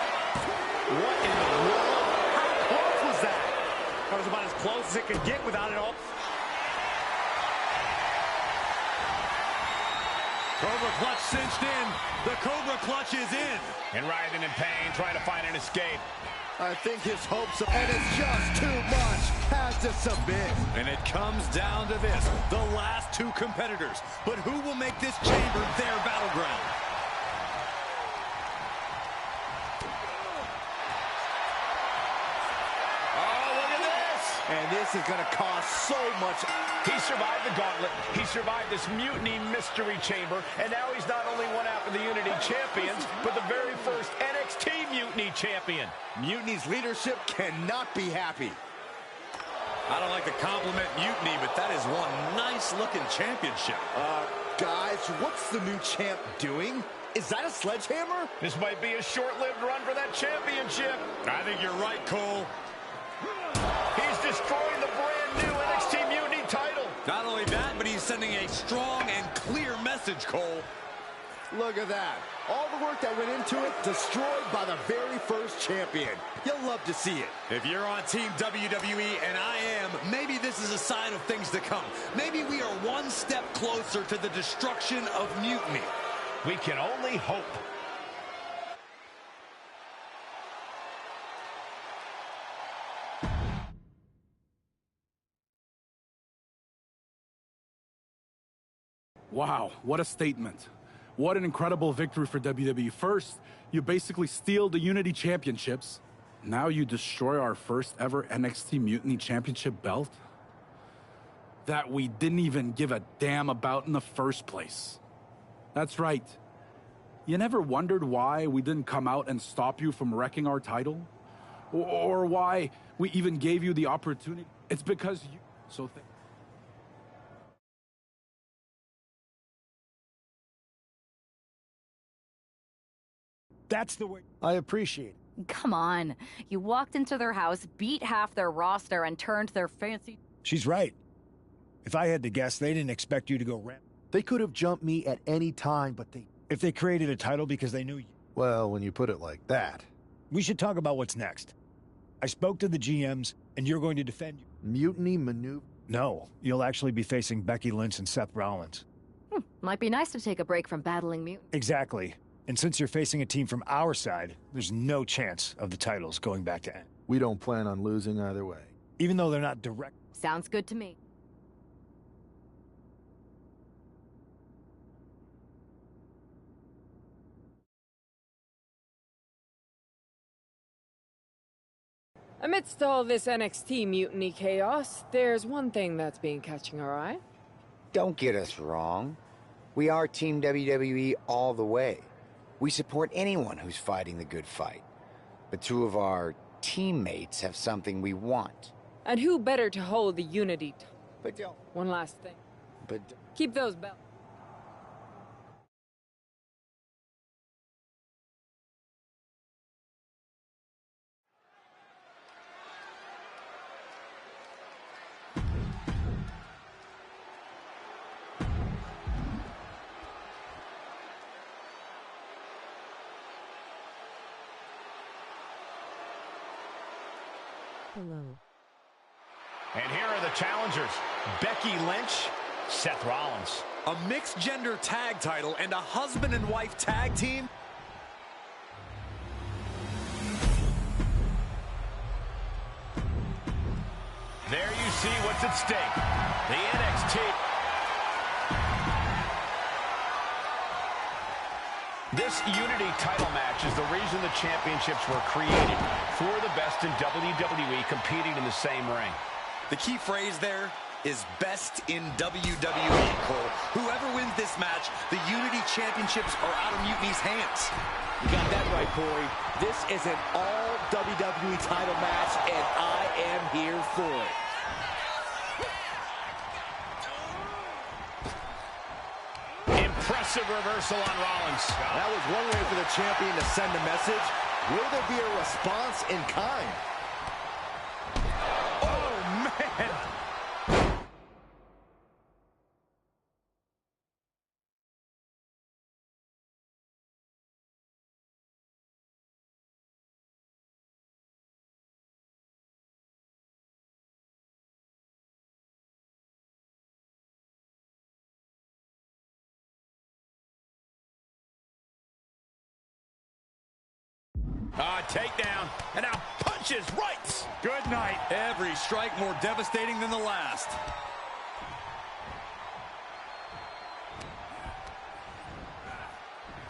What in the world? How close was that? That was about as close as it could get without it all. Cobra clutch cinched in. The Cobra clutch is in. And writhing in pain, trying to find an escape. I think his hopes, and it's just too much, has to submit. And it comes down to this, the last 2 competitors. But who will make this chamber their battleground? Oh, look at this. And this is going to cost so much. He survived the gauntlet. He survived this mutiny mystery chamber. And now he's not only one half of the Unity champions, but the very first NXT Mutiny champion. Mutiny's leadership cannot be happy. I don't like to compliment Mutiny, but that is one nice-looking championship. Guys, what's the new champ doing? Is that a sledgehammer? This might be a short-lived run for that championship. I think you're right, Cole. He's destroying the brand-new NXT Mutiny title. Not only that, but he's sending a strong and clear message, Cole. Look at that. All the work that went into it, destroyed by the very first champion. You'll love to see it. If you're on Team WWE, and I am, maybe this is a sign of things to come. Maybe we are one step closer to the destruction of Mutiny. We can only hope. Wow, what a statement. What an incredible victory for WWE. First, you basically steal the Unity Championships. Now you destroy our first ever NXT Mutiny Championship belt that we didn't even give a damn about in the first place. That's right. You never wondered why we didn't come out and stop you from wrecking our title? Or why we even gave you the opportunity? It's because you... That's the way. I appreciate it. Come on. You walked into their house, beat half their roster, and turned their fancy... She's right. If I had to guess, they didn't expect you to go ramp. They could have jumped me at any time, but they... If they created a title because they knew you. Well, when you put it like that. We should talk about what's next. I spoke to the GMs, and you're going to defend you. Mutiny maneuver? No, you'll actually be facing Becky Lynch and Seth Rollins. Might be nice to take a break from battling mutiny. Exactly. And since you're facing a team from our side, there's no chance of the titles going back to N. We don't plan on losing either way. Even though they're not direct. Sounds good to me. Amidst all this NXT mutiny chaos, there's one thing that's been catching our eye. Don't get us wrong. We are Team WWE all the way. We support anyone who's fighting the good fight. But 2 of our teammates have something we want. And who better to hold the unity? But don't. One last thing. But keep those belts. Hello. And here are the challengers. Becky Lynch, Seth Rollins. A mixed gender tag title and a husband and wife tag team. There you see what's at stake. The NXT. This Unity title match is the reason the championships were created. For the best in WWE competing in the same ring. The key phrase there is best in WWE, Cole. Whoever wins this match, the Unity Championships are out of Mutiny's hands. You got that right, Corey. This is an all WWE title match, and I am here for it. Impressive reversal on Rollins. That was one way for the champion to send a message. Will there be a response in kind? Oh, man. Takedown, and now punches right. Good night. Every strike more devastating than the last.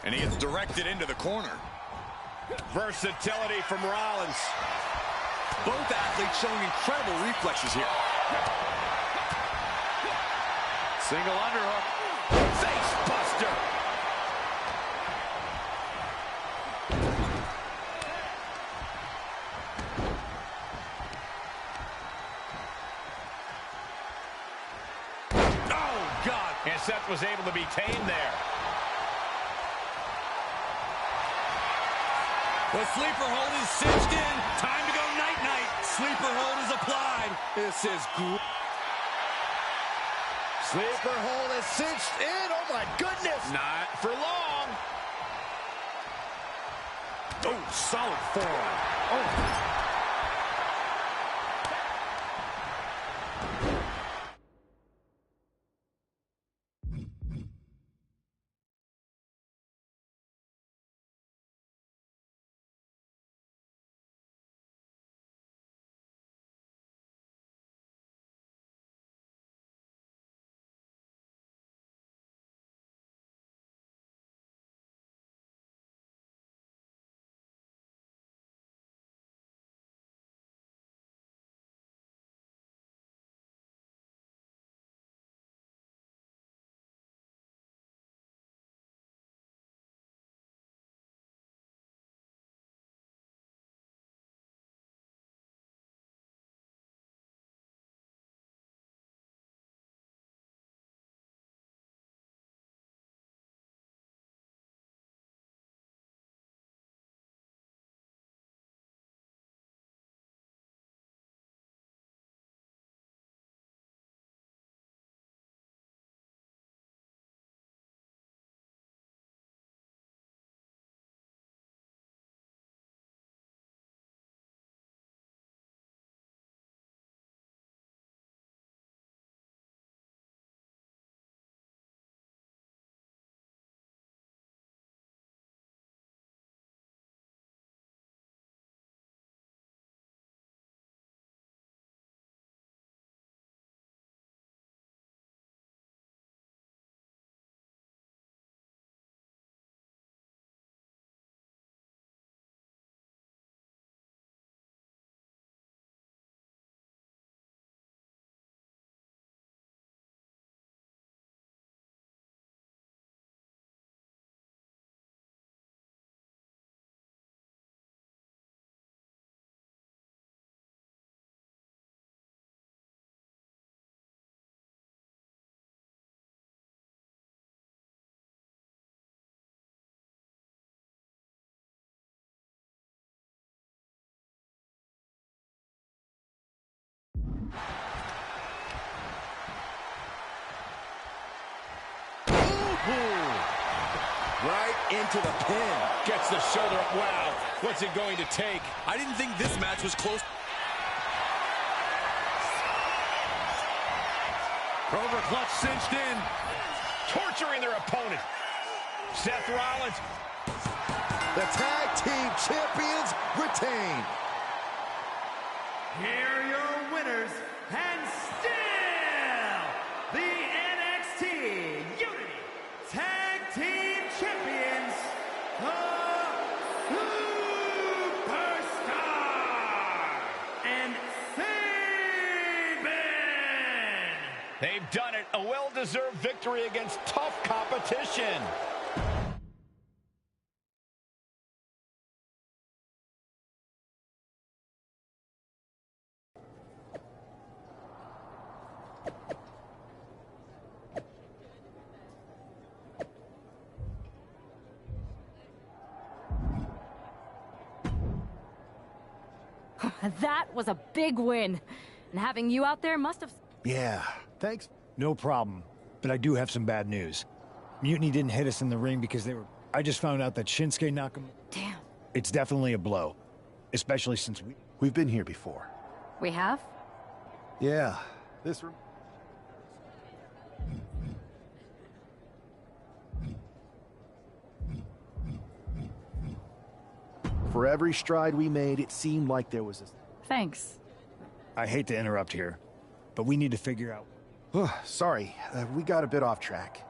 And he gets directed into the corner. Versatility from Rollins. Both athletes showing incredible reflexes here. Single underhook. Face buster. And Seth was able to be tamed there. The sleeper hold is cinched in. Time to go night-night. Sleeper hold is applied. This is great. Sleeper hold is cinched in. Oh, my goodness. Not for long. Oh, solid forearm. Oh. Right into the pin. Gets the shoulder up. Wow. What's it going to take? I didn't think this match was close. Overclutch cinched in. Torturing their opponent. Seth Rollins. The tag team champions retain. Here are your winners, and still the NXT Unity Tag Team Champions, the Superstar and Sabin. They've done it. A well-deserved victory against tough competition. That was a big win. And having you out there must have... Yeah, thanks. No problem. But I do have some bad news. Mutiny didn't hit us in the ring because they were... I just found out that Shinsuke Nakamura... Damn. It's definitely a blow. Especially since we've been here before. We have? Yeah, this room... For every stride we made, it seemed like there was a... Thanks. I hate to interrupt here, but we need to figure out... Sorry, we got a bit off track.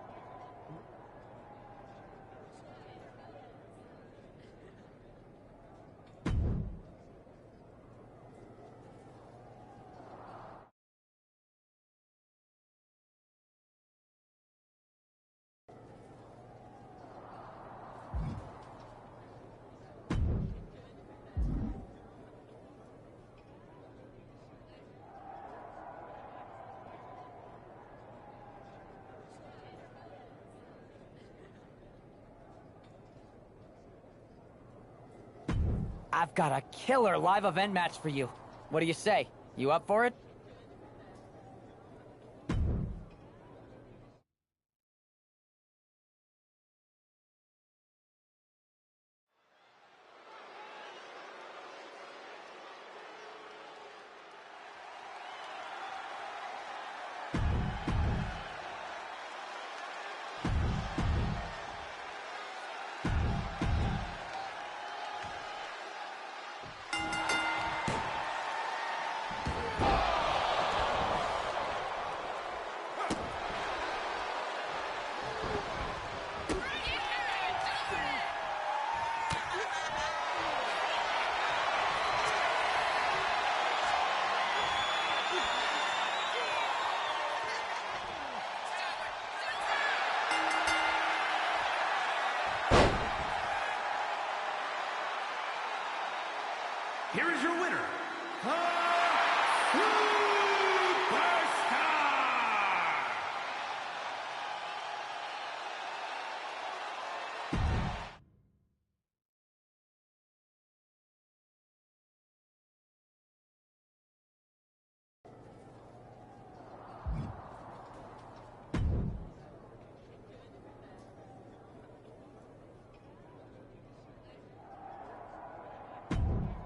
I've got a killer live event match for you. What do you say? You up for it? Here is your winner, the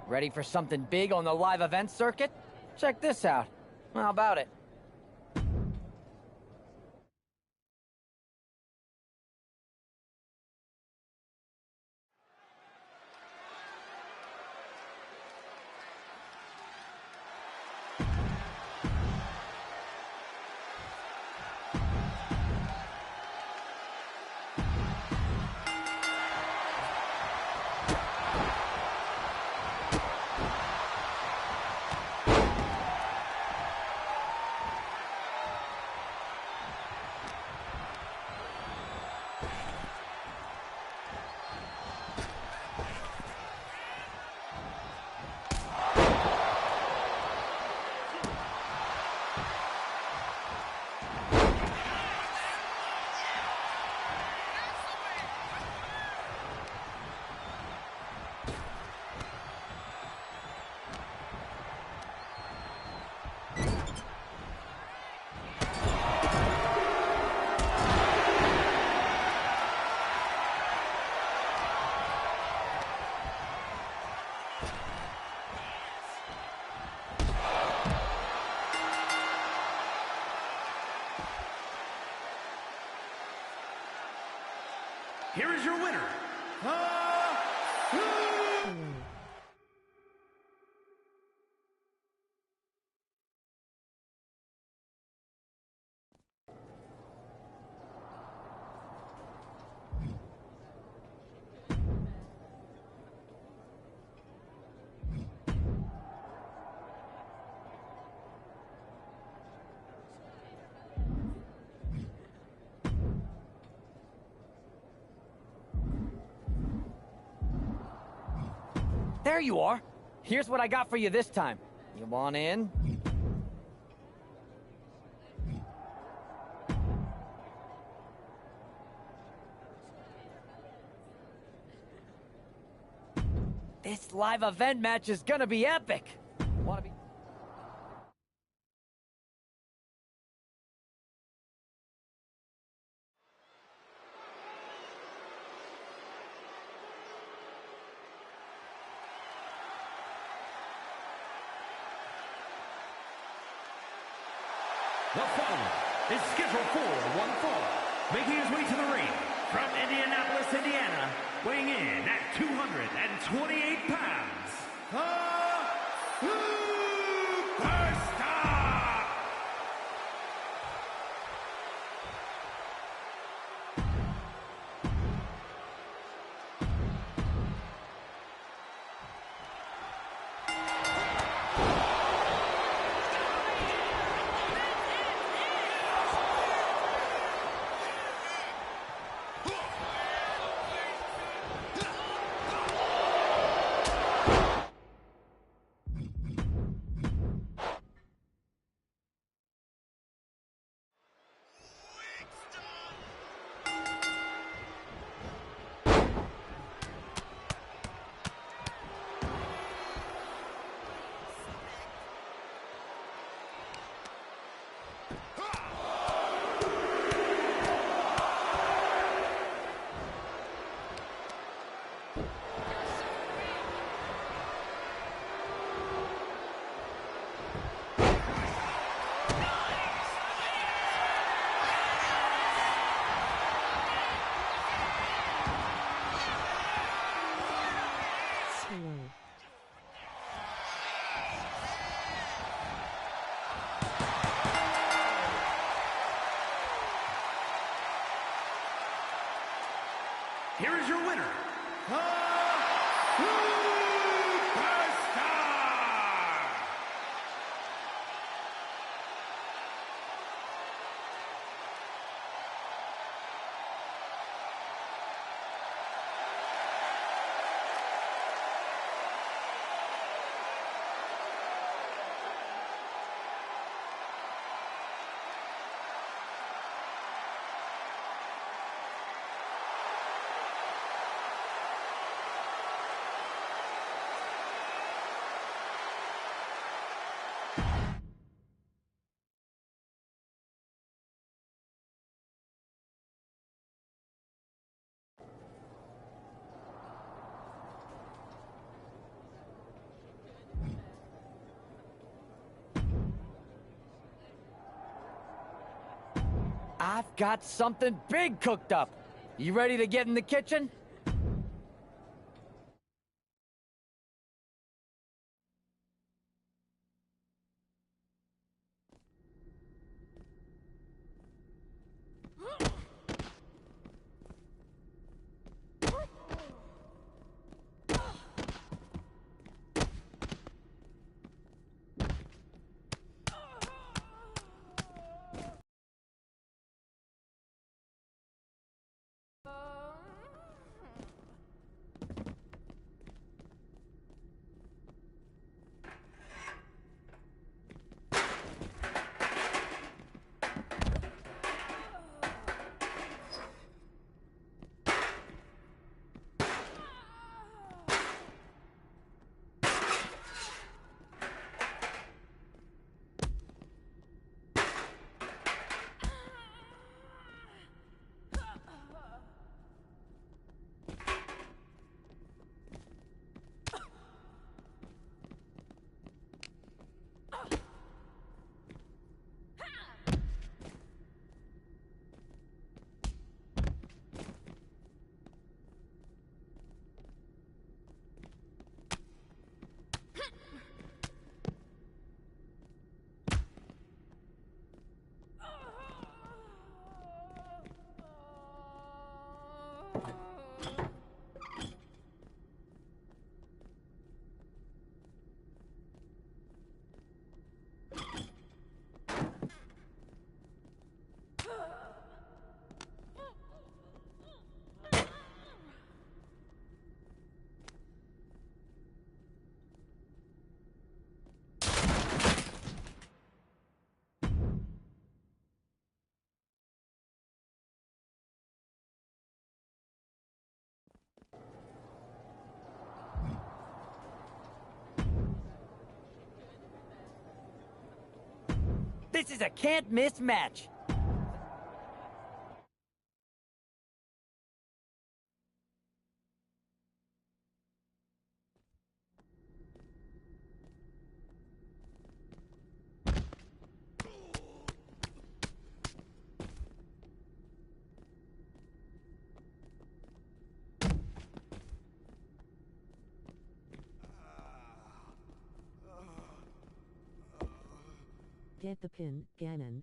Ready for something big on the live event circuit? Check this out. How about it? is your winner, There you are. Here's what I got for you this time. You want in? This live event match is gonna be epic. Wanna be? The following is scheduled for one fall, making his way to the ring from Indianapolis, Indiana, weighing in at 228 pounds, the Superstar! Here is your winner, the Superstar! I've got something big cooked up. You ready to get in the kitchen? This is a can't-miss match. Get the pin, Ganon.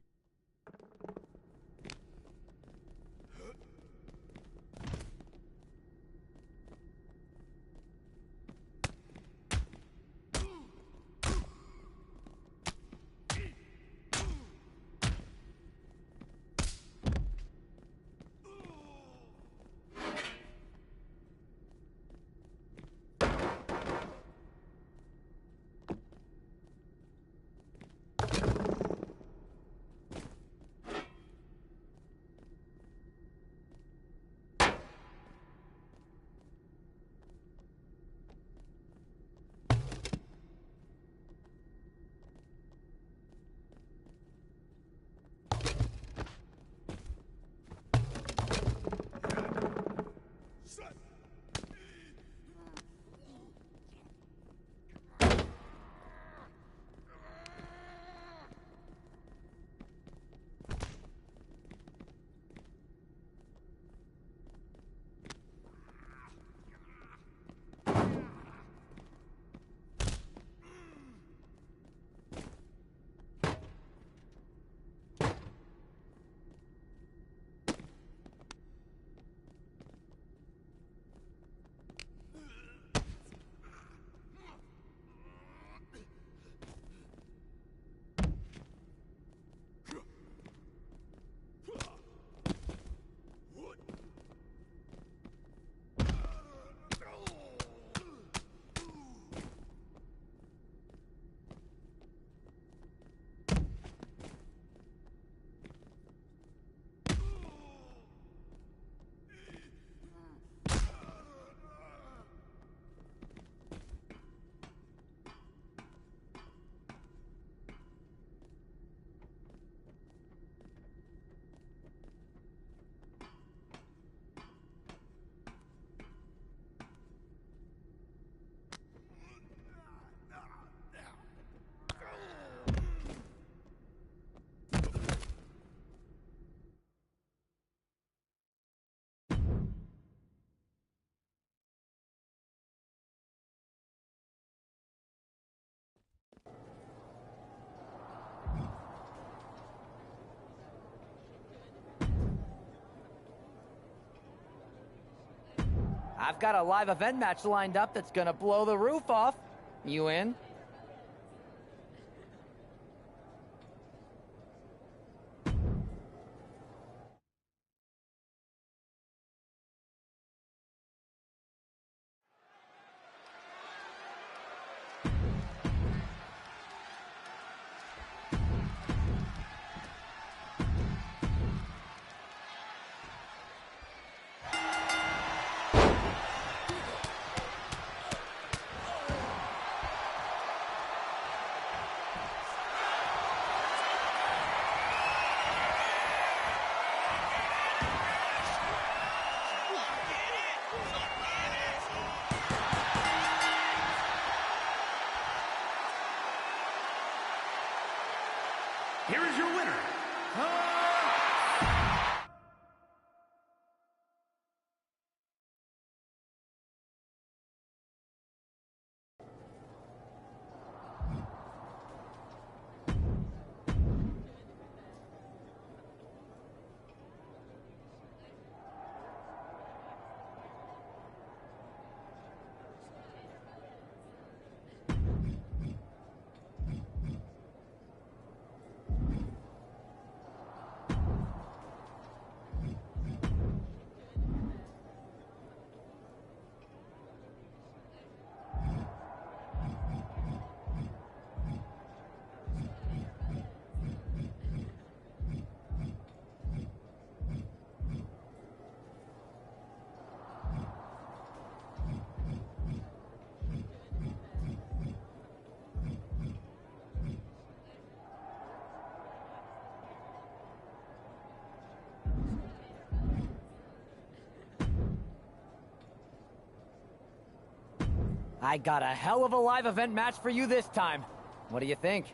I've got a live event match lined up that's gonna blow the roof off. You in? Here is your winner. I got a hell of a live event match for you this time. What do you think?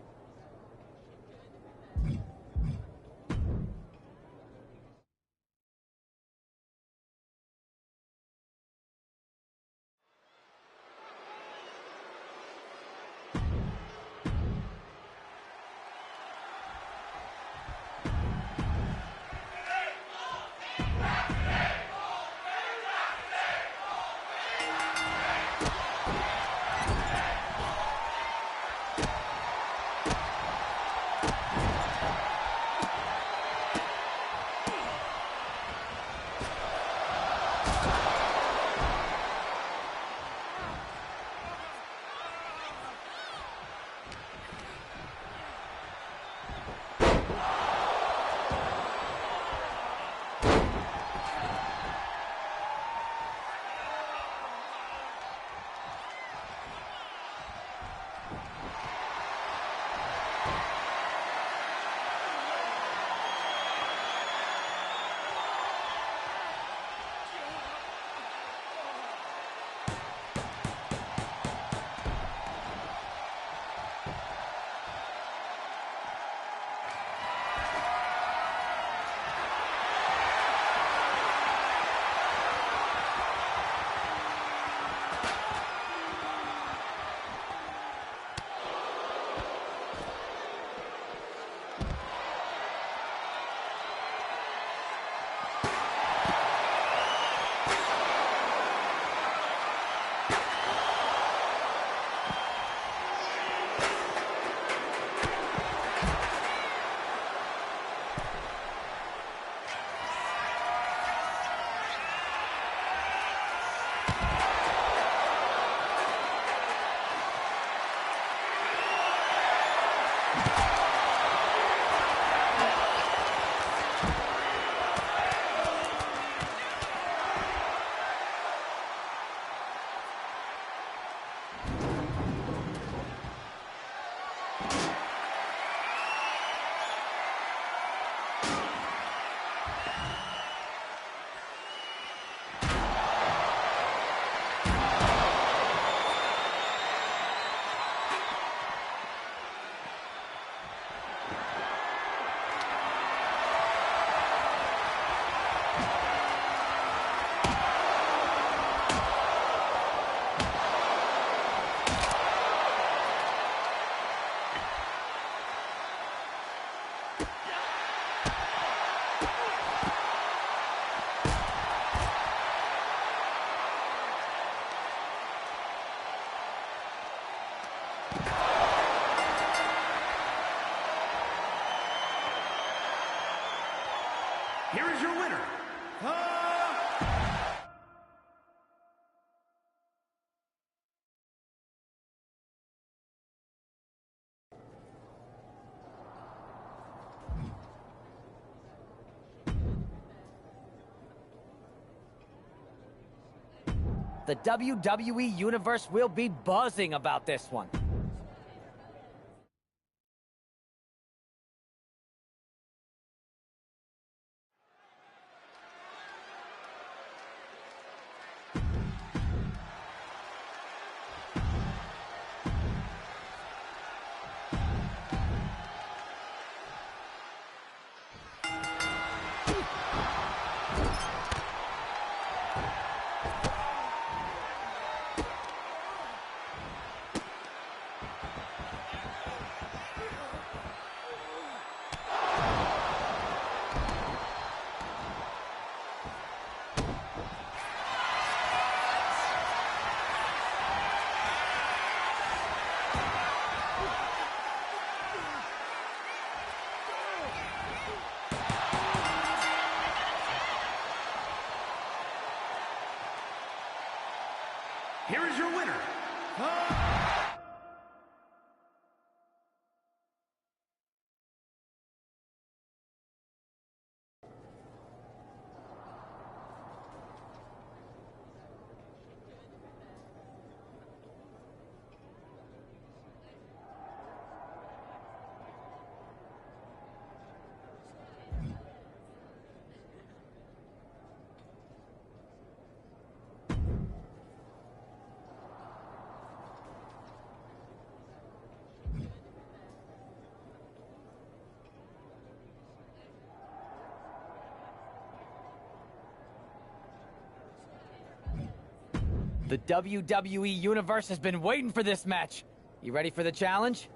Here is your winner. The WWE Universe will be buzzing about this one. Here is your winner. The WWE Universe has been waiting for this match. You ready for the challenge?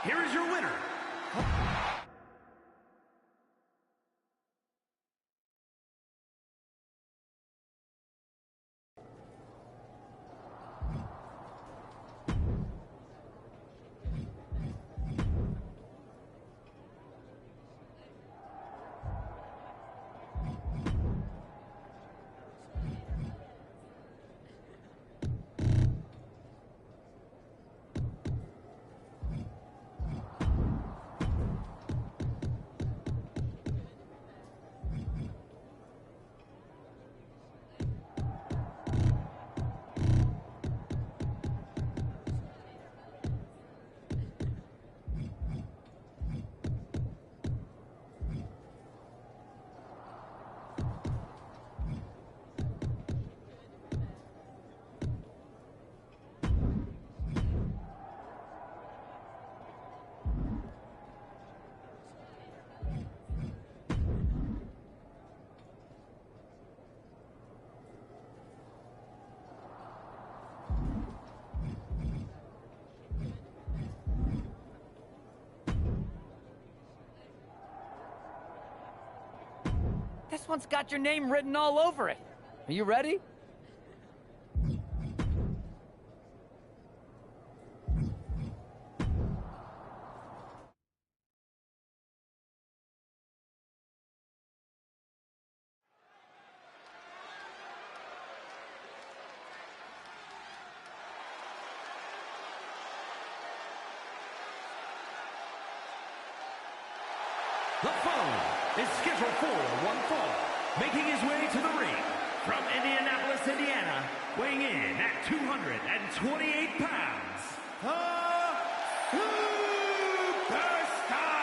Here is your winner. This one's got your name written all over it. Are you ready? The following is scheduled for one fall, making his way to the ring from Indianapolis, Indiana, weighing in at 228 pounds, the Superstar!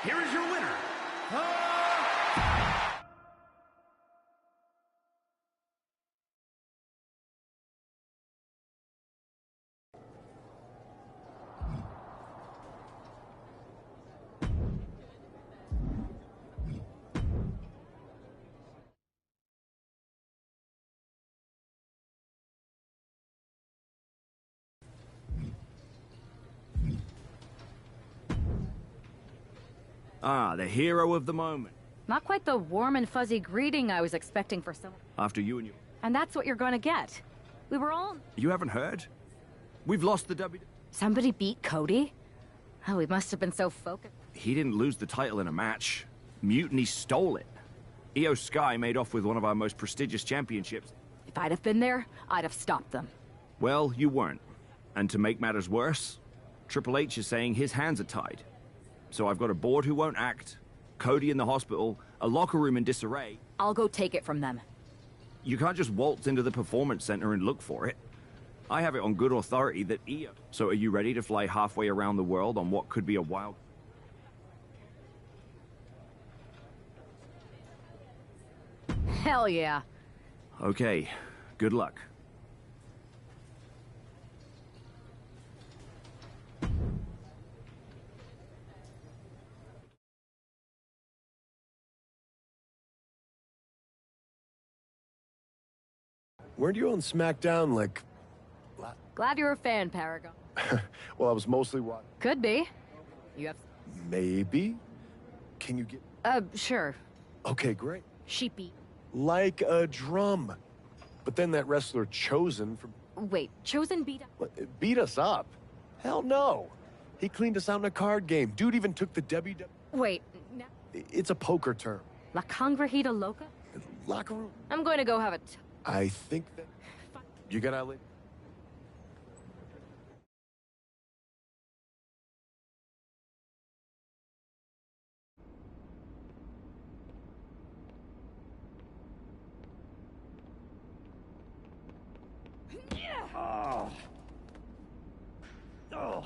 Here is your winner, Ah, the hero of the moment. Not quite the warm and fuzzy greeting I was expecting for someone. After you and your... And that's what you're gonna get. We were all... You haven't heard? We've lost the Somebody beat Cody? Oh, he must have been so focused. He didn't lose the title in a match. Mutiny stole it. Io Sky made off with one of our most prestigious championships. If I'd have been there, I'd have stopped them. Well, you weren't. And to make matters worse, Triple H is saying his hands are tied. So I've got a board who won't act, Cody in the hospital, a locker room in disarray. I'll go take it from them. You can't just waltz into the performance center and look for it. I have it on good authority that Io... So are you ready to fly halfway around the world on what could be a wild... Hell yeah. Okay, good luck. Weren't you on SmackDown, like... Glad you're a fan, Paragon. Well, I was mostly watching. Could be. You have... Maybe? Can you get... Sure. Okay, great. Sheepy. Like a drum. But then that wrestler Chosen from... Wait, Chosen beat up... Beat us up? Hell no. He cleaned us out in a card game. Dude even took the WW... Wait, no. It's a poker term. La Congrejita Loca? Locker room? I'm going to go have a... I think that... You got Ali? Oh. Oh.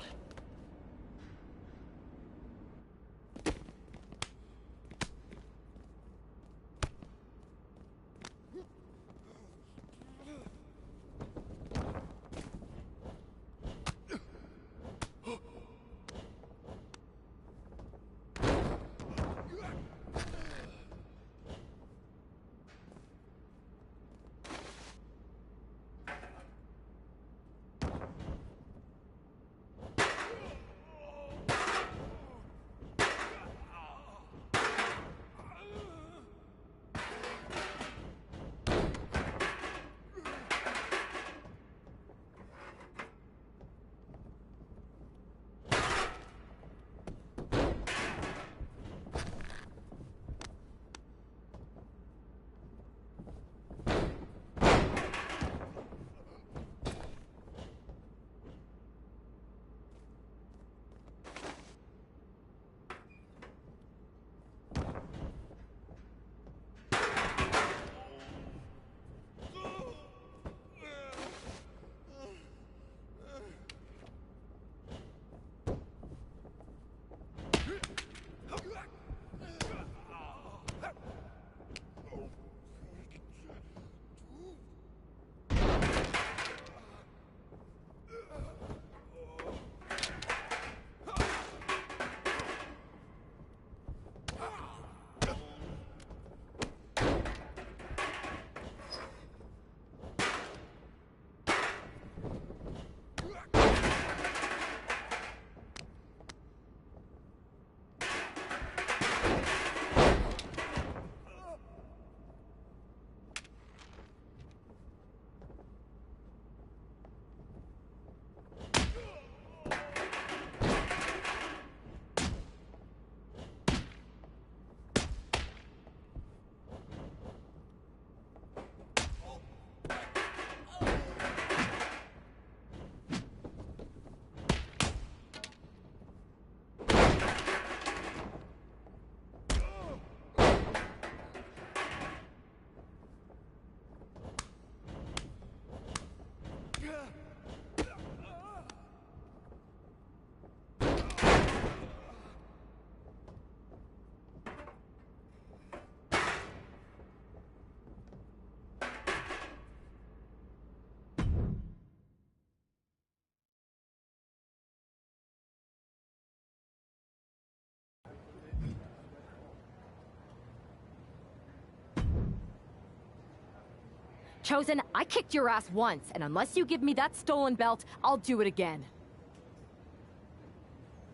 Chosen, I kicked your ass once, and unless you give me that stolen belt, I'll do it again.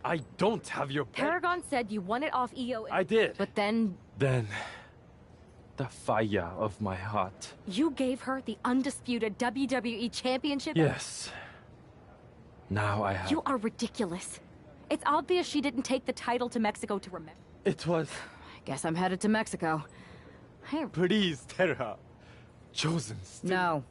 I don't have your belt. Paragon said you won it off EO. I did. But then... Then... the fire of my heart. You gave her the undisputed WWE Championship? Yes. Now I have... You are ridiculous. It's obvious she didn't take the title to Mexico to remember. It was... I guess I'm headed to Mexico. Please tell her. Chosen still... No.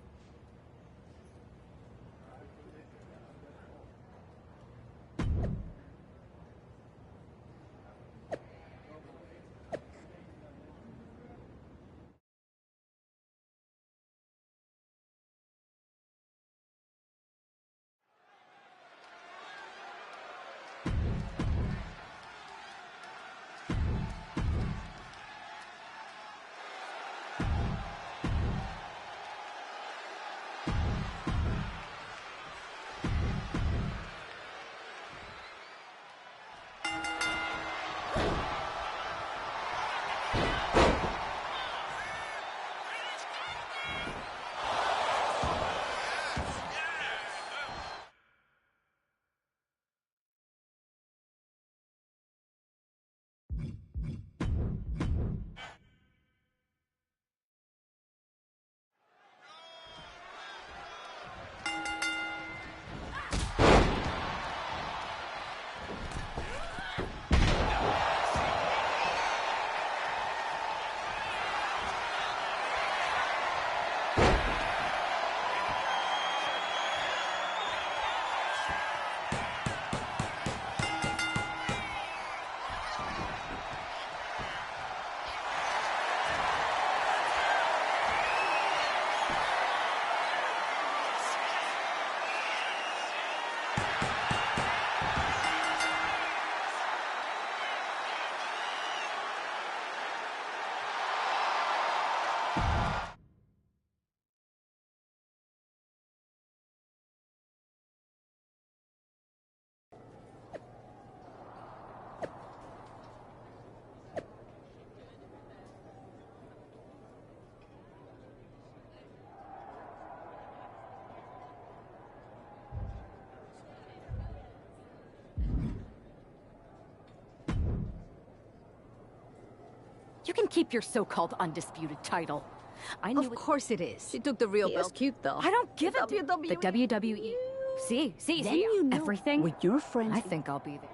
You can keep your so-called undisputed title. I knew. Of course it is. She took the real belt. Cute though. I don't give a WWE. The WWE. See, Then you know everything. with your friends. I think I'll be there.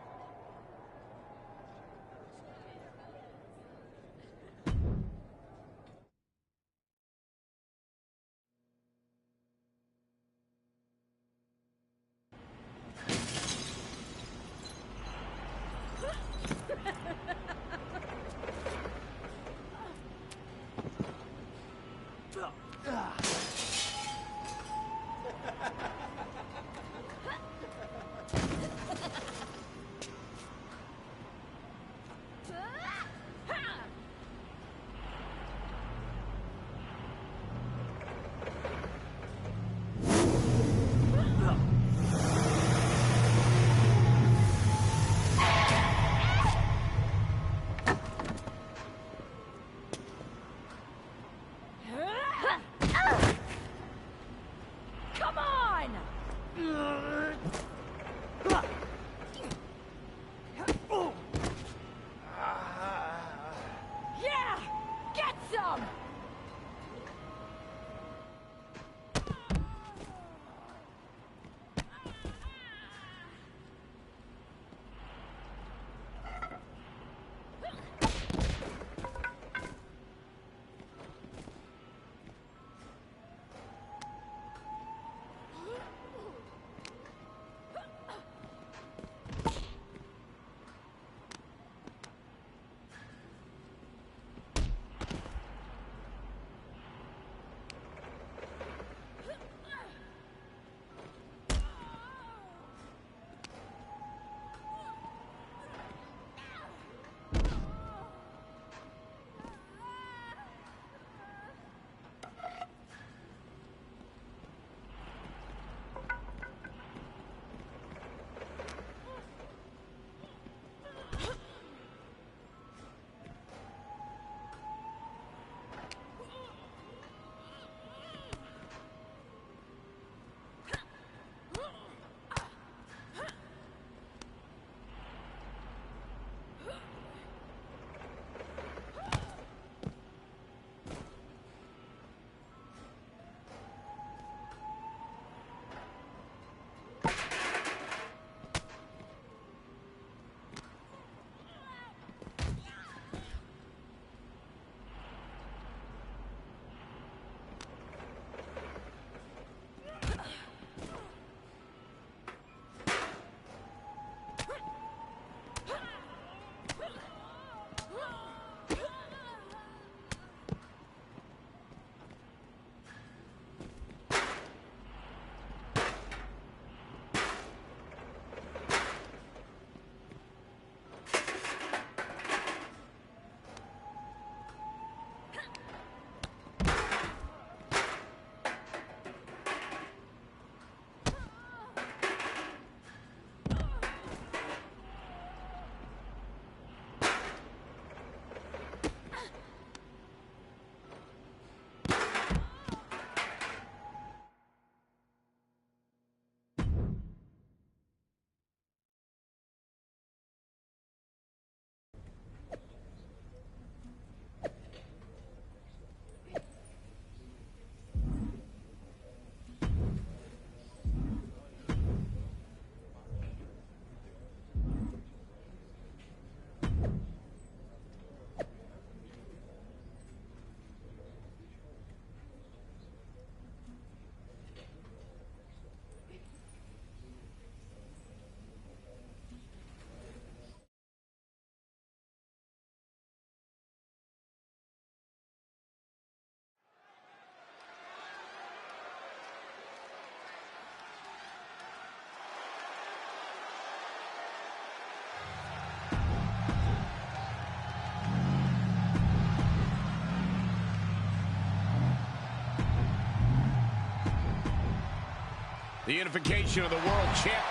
The unification of the world champ.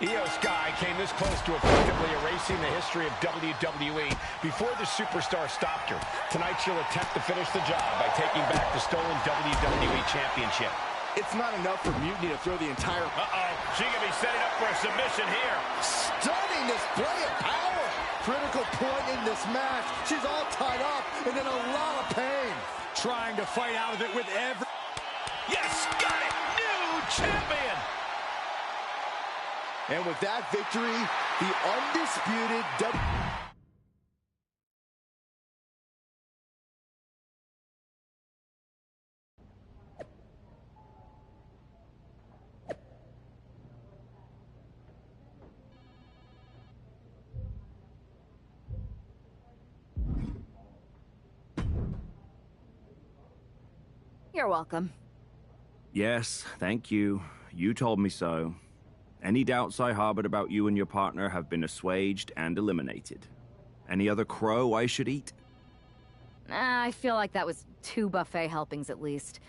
Io Sky came this close to effectively erasing the history of WWE before the superstar stopped her. Tonight she'll attempt to finish the job by taking back the stolen WWE Championship. It's not enough for Mutiny to throw the entire... She could be setting up for a submission here. Stunning display of power. Critical point in this match. She's all tied up and in a lot of pain. Trying to fight out of it with every... Yes, got it. New champion. And with that victory, the undisputed You're welcome. Yes, thank you. You told me so. Any doubts I harbored about you and your partner have been assuaged and eliminated. Any other crow I should eat? I feel like that was 2 buffet helpings at least.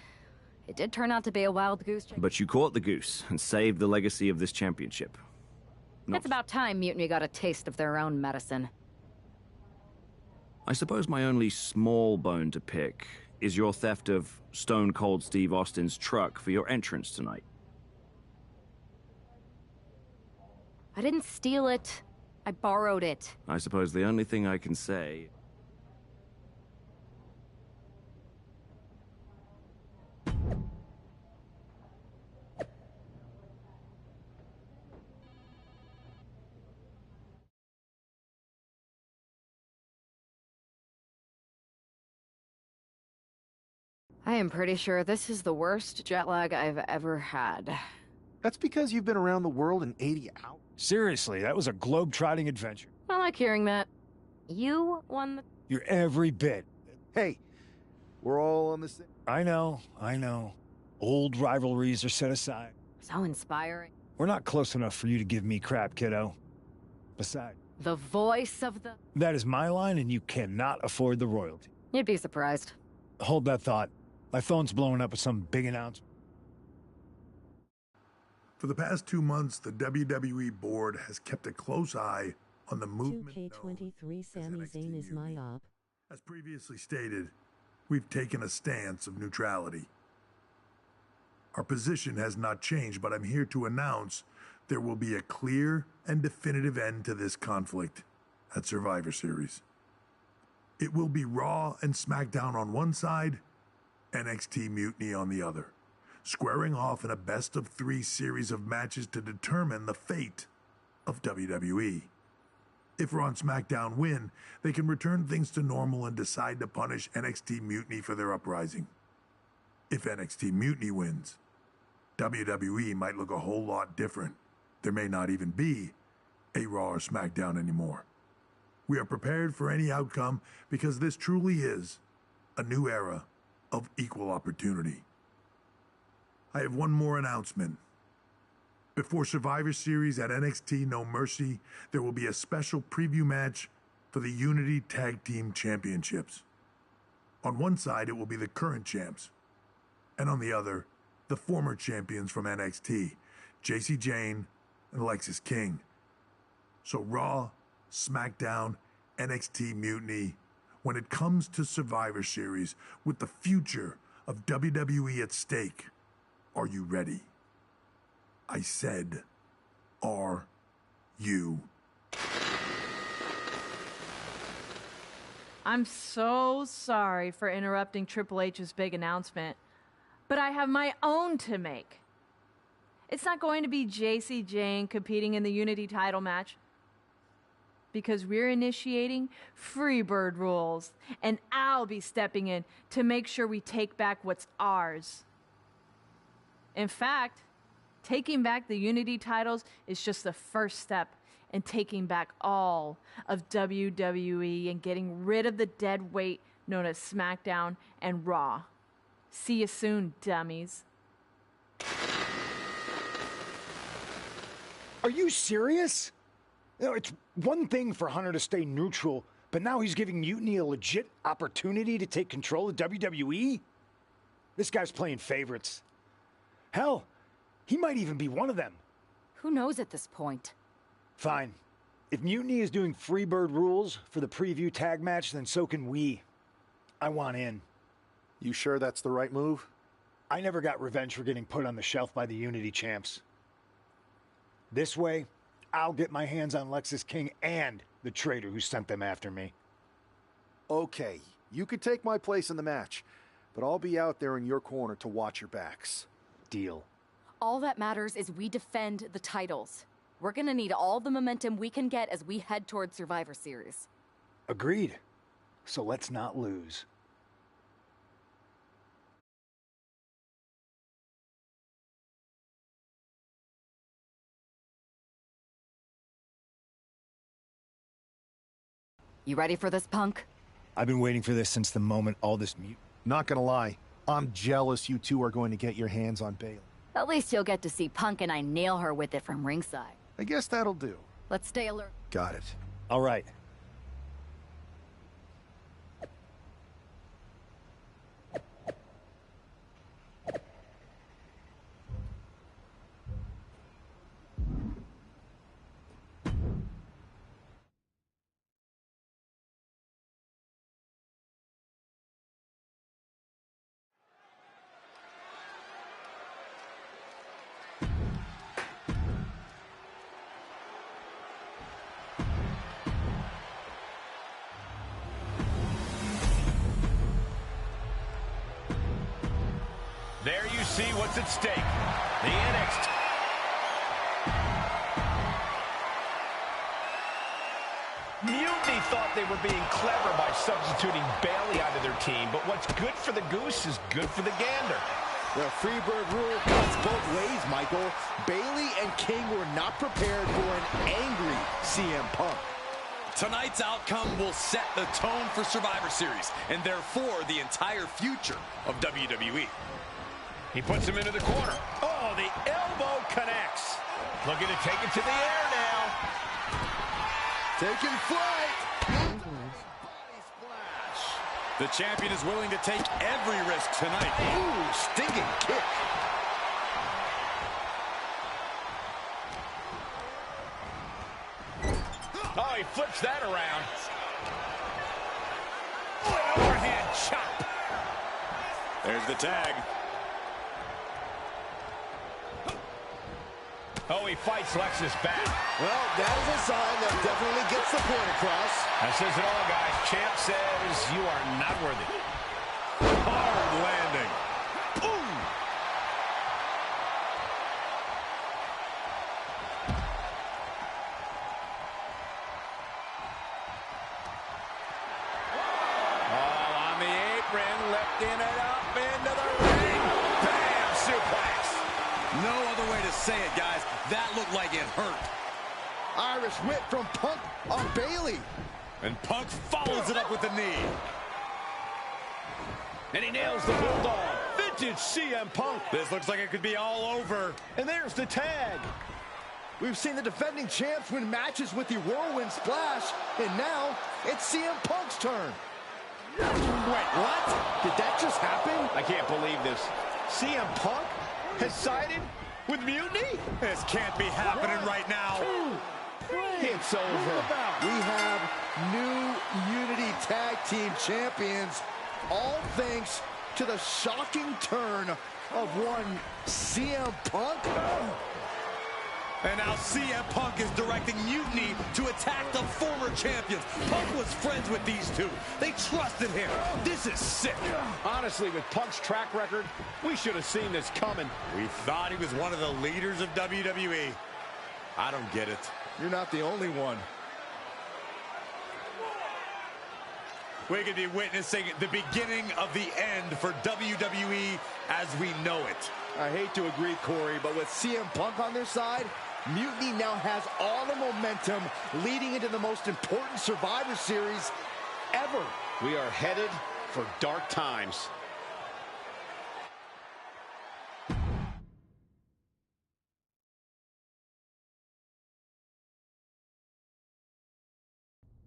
It did turn out to be a wild goose chase. But you caught the goose and saved the legacy of this championship. It's about time Mutiny got a taste of their own medicine. I suppose my only small bone to pick is your theft of Stone Cold Steve Austin's truck for your entrance tonight. I didn't steal it. I borrowed it. I suppose the only thing I can say... I am pretty sure this is the worst jet lag I've ever had. That's because you've been around the world in 80 hours. Seriously, that was a globe-trotting adventure. I like hearing that. You won the... You're every bit. Hey, we're all on the same... I know. Old rivalries are set aside. So inspiring. We're not close enough for you to give me crap, kiddo. Besides... The voice of the... That is my line, and you cannot afford the royalty. You'd be surprised. Hold that thought. My phone's blowing up with some big announcement. For the past 2 months, the WWE board has kept a close eye on the movement. Wwe2k25 Sami Zayn is my op. As previously stated, we've taken a stance of neutrality. Our position has not changed, but I'm here to announce there will be a clear and definitive end to this conflict at Survivor Series. It will be Raw and SmackDown on one side, NXT Mutiny on the other, squaring off in a best-of-3 series of matches to determine the fate of WWE. If Raw and SmackDown win, they can return things to normal and decide to punish NXT Mutiny for their uprising. If NXT Mutiny wins, WWE might look a whole lot different. There may not even be a Raw or SmackDown anymore. We are prepared for any outcome because this truly is a new era of equal opportunity. I have one more announcement. Before Survivor Series at NXT No Mercy, there will be a special preview match for the Unity Tag Team Championships. On one side, it will be the current champs, and on the other, the former champions from NXT, Jacy Jayne and Lexis King. So Raw, SmackDown, NXT Mutiny, when it comes to Survivor Series, with the future of WWE at stake, are you ready? I said, are you? I'm so sorry for interrupting Triple H's big announcement, but I have my own to make. It's not going to be Jacy Jayne competing in the Unity title match, because we're initiating Freebird rules, and I'll be stepping in to make sure we take back what's ours. In fact, taking back the Unity titles is just the first step in taking back all of WWE and getting rid of the dead weight known as SmackDown and Raw. See you soon, dummies. Are you serious? You know, it's one thing for Hunter to stay neutral, but now he's giving Mutiny a legit opportunity to take control of WWE? This guy's playing favorites. Hell, he might even be one of them. Who knows at this point? Fine. If Mutiny is doing Freebird rules for the preview tag match, then so can we. I want in. You sure that's the right move? I never got revenge for getting put on the shelf by the Unity champs. This way, I'll get my hands on Lexus King and the traitor who sent them after me. Okay, you could take my place in the match, but I'll be out there in your corner to watch your backs. Deal. All that matters is we defend the titles. We're gonna need all the momentum we can get as we head towards Survivor Series. Agreed. So let's not lose. You ready for this, Punk? I've been waiting for this since the moment all this Not gonna lie, I'm jealous you two are going to get your hands on Bailey. At least you'll get to see Punk and I nail her with it from ringside. I guess that'll do. Let's stay alert. Got it. All right. There you see what's at stake. The NXT. Mutiny thought they were being clever by substituting Bailey onto their team, but what's good for the goose is good for the gander. The Freebird rule cuts both ways, Michael. Bailey and King were not prepared for an angry CM Punk. Tonight's outcome will set the tone for Survivor Series, and therefore the entire future of WWE. He puts him into the corner. Oh, the elbow connects. Looking to take it to the air now. Taking flight. Body splash. The champion is willing to take every risk tonight. Ooh, stinging kick. Oh, he flips that around. Oh, an overhand chop. There's the tag. Oh, he fights Lexus back. Well, that is a sign that definitely gets the point across. That says it all, guys. Champ says you are not worthy. Hard landing. Ooh. Oh, on the apron, lifting it up into the ring. Bam! Suplex. No other way to say it, guys. That looked like it hurt. Irish whip from Punk on Bailey. And Punk follows it up with the knee. And he nails the Bulldog. Vintage CM Punk. This looks like it could be all over. And there's the tag. We've seen the defending champs win matches with the Whirlwind Splash, and now it's CM Punk's turn. Wait, what? Did that just happen? I can't believe this. CM Punk has sided with Mutiny? This can't be happening right now. It's over. We have new Unity Tag Team Champions, all thanks to the shocking turn of one CM Punk. And now CM Punk is directing Mutiny to attack the former champions. Punk was friends with these two. They trusted him. This is sick. Honestly, with Punk's track record, we should have seen this coming. We thought he was one of the leaders of WWE. I don't get it. You're not the only one. We could be witnessing the beginning of the end for WWE as we know it. I hate to agree, Corey, but with CM Punk on their side, Mutiny now has all the momentum leading into the most important Survivor Series ever. We are headed for dark times.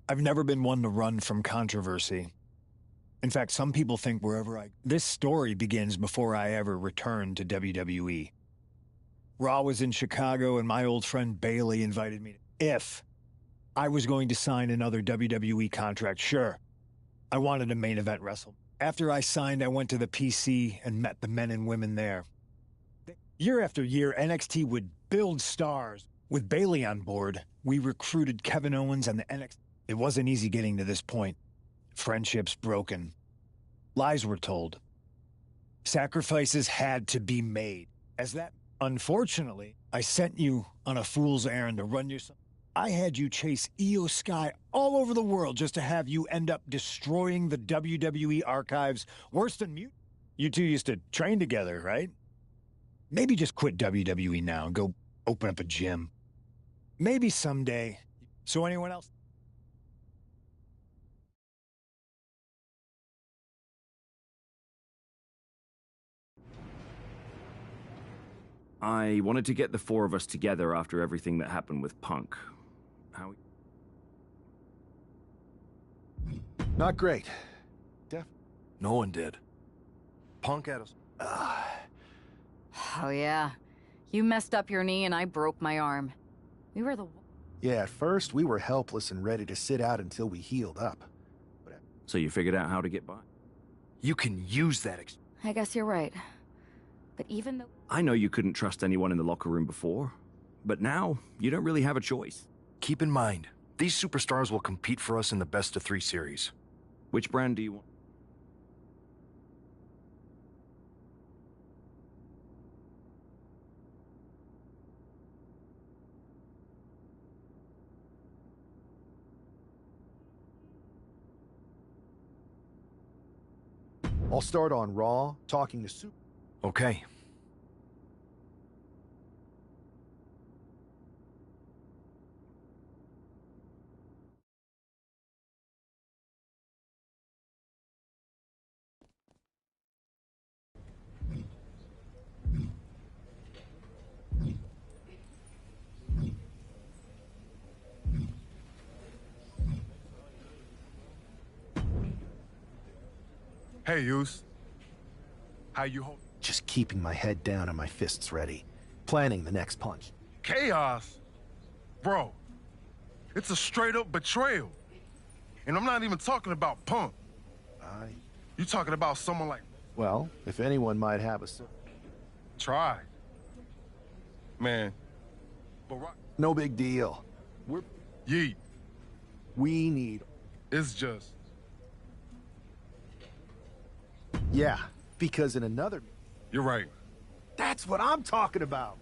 I've never been one to run from controversy. In fact, some people think wherever this story begins before I ever returned to WWE. Raw was in Chicago, and my old friend Bailey invited me. If I was going to sign another WWE contract, sure. I wanted a main event wrestle. After I signed, I went to the PC and met the men and women there. Year after year, NXT would build stars. With Bailey on board, we recruited Kevin Owens and the NXT. It wasn't easy getting to this point. Friendships broken. Lies were told. Sacrifices had to be made. Unfortunately, I sent you on a fool's errand to run yourself. I had you chase Io Sky all over the world just to have you end up destroying the WWE archives worse than mute. You two used to train together, right? Maybe just quit WWE now and go open up a gym. Maybe someday. So anyone else? I wanted to get the four of us together after everything that happened with Punk. How? Not great. No one did. Punk had us. Oh, yeah. You messed up your knee and I broke my arm. We were the... Yeah, at first we were helpless and ready to sit out until we healed up. So you figured out how to get by? You can use that. I guess you're right. But even though... I know you couldn't trust anyone in the locker room before, but now you don't really have a choice. Keep in mind, these superstars will compete for us in the best-of-3 series. Which brand do you want? I'll start on Raw, talking to Super. Okay. Hey, Yus. How you hold? Just keeping my head down and my fists ready. Planning the next punch. Chaos? Bro, it's a straight-up betrayal. And I'm not even talking about Punk. You talking about someone like... Well, if anyone might have a... Try. Man. But no big deal. Yeet. We need... It's just... Yeah, because in another... You're right. That's what I'm talking about.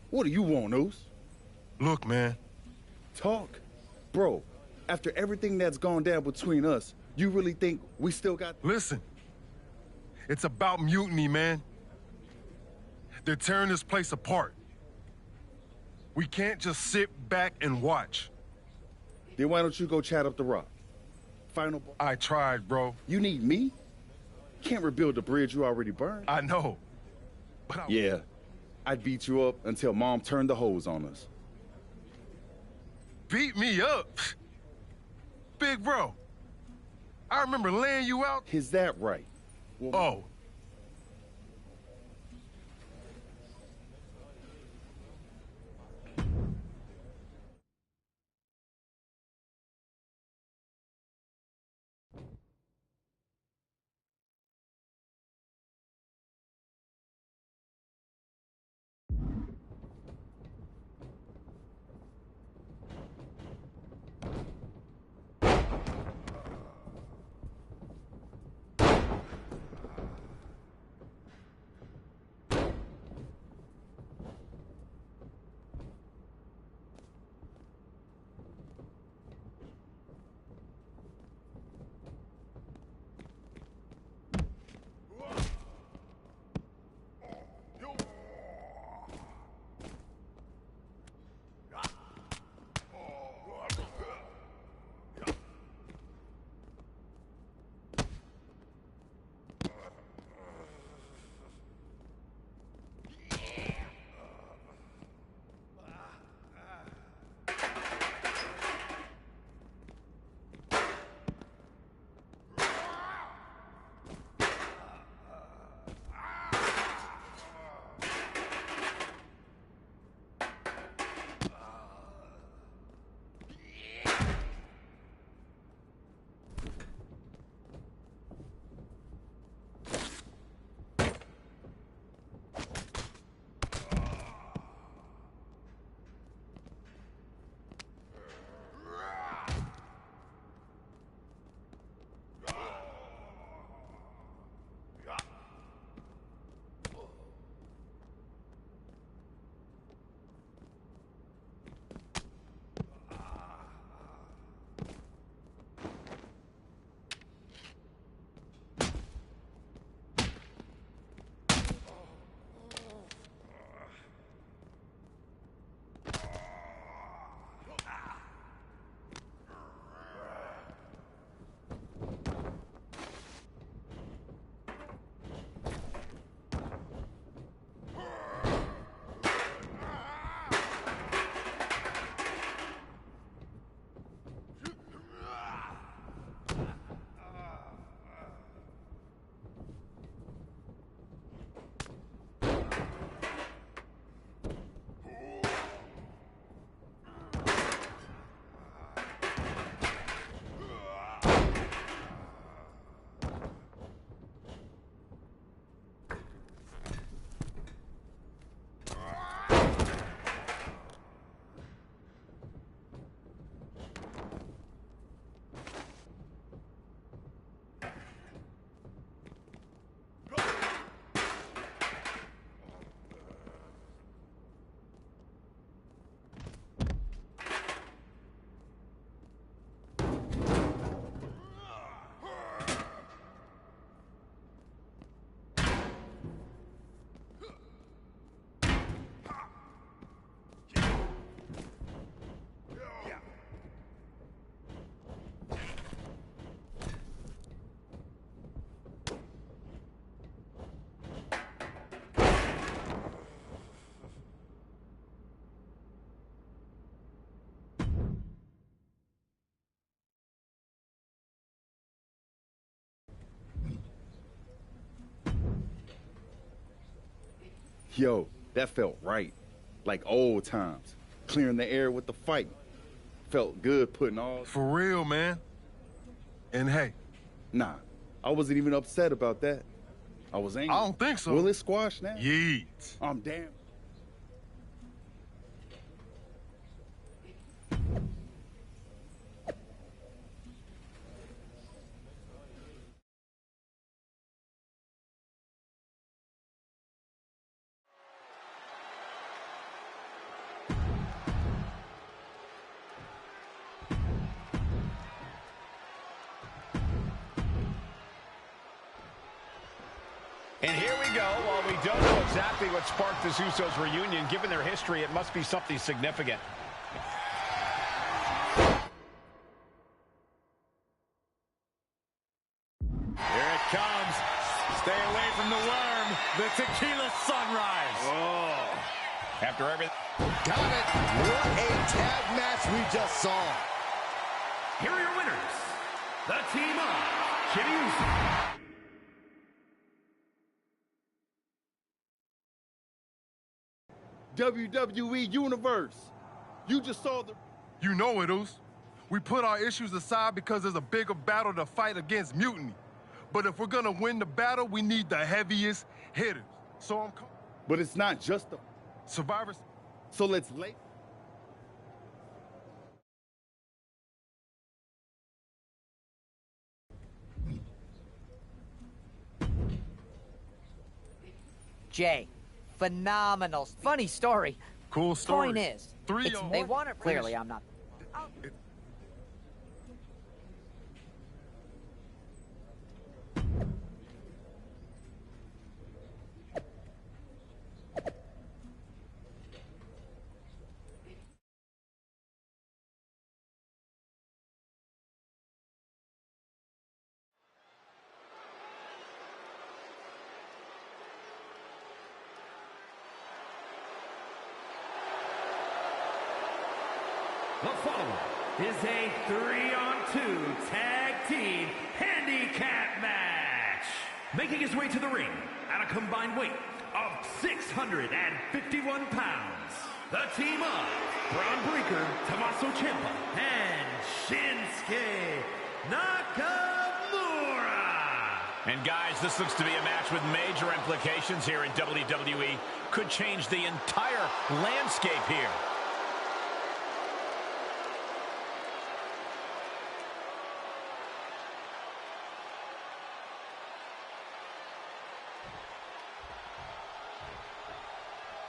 What do you want, Oos? Look, man. Talk. Bro, after everything that's gone down between us, you really think we still got... Listen. It's about mutiny, man. They're tearing this place apart. We can't just sit back and watch. Then why don't you go chat up the Rock? Final... I tried, bro. You need me? Can't rebuild the bridge you already burned. I know. But Yeah. I'd beat you up until Mom turned the hose on us. Beat me up? Big bro. I remember laying you out. Is that right? Well, oh. Yo, that felt right. Like old times. Clearing the air with the fight. Felt good putting all... For real, man. And hey. Nah, I wasn't even upset about that. I was angry. I don't think so. Will it squash now? Yeet. I'm damn... And here we go. While we don't know exactly what sparked this Usos reunion, given their history, it must be something significant. Here it comes. Stay away from the worm. The tequila sunrise. Oh. After everything. Got it. What a tag match we just saw. Here are your winners. The team of Jimmy Uso. WWE Universe. You just saw the... You know it, Oos. We put our issues aside because there's a bigger battle to fight against mutiny. But if we're gonna win the battle, we need the heaviest hitters. So I'm... But it's not just the... Survivors. So let's lay... Jay, phenomenal. Funny story. Cool story. Point is, they want it. Clearly, I'm not. The following is a 3-on-2 tag team handicap match. Making his way to the ring at a combined weight of 651 pounds. The team of Braun Breaker, Tommaso Ciampa, and Shinsuke Nakamura. And guys, this looks to be a match with major implications here in WWE. Could change the entire landscape here.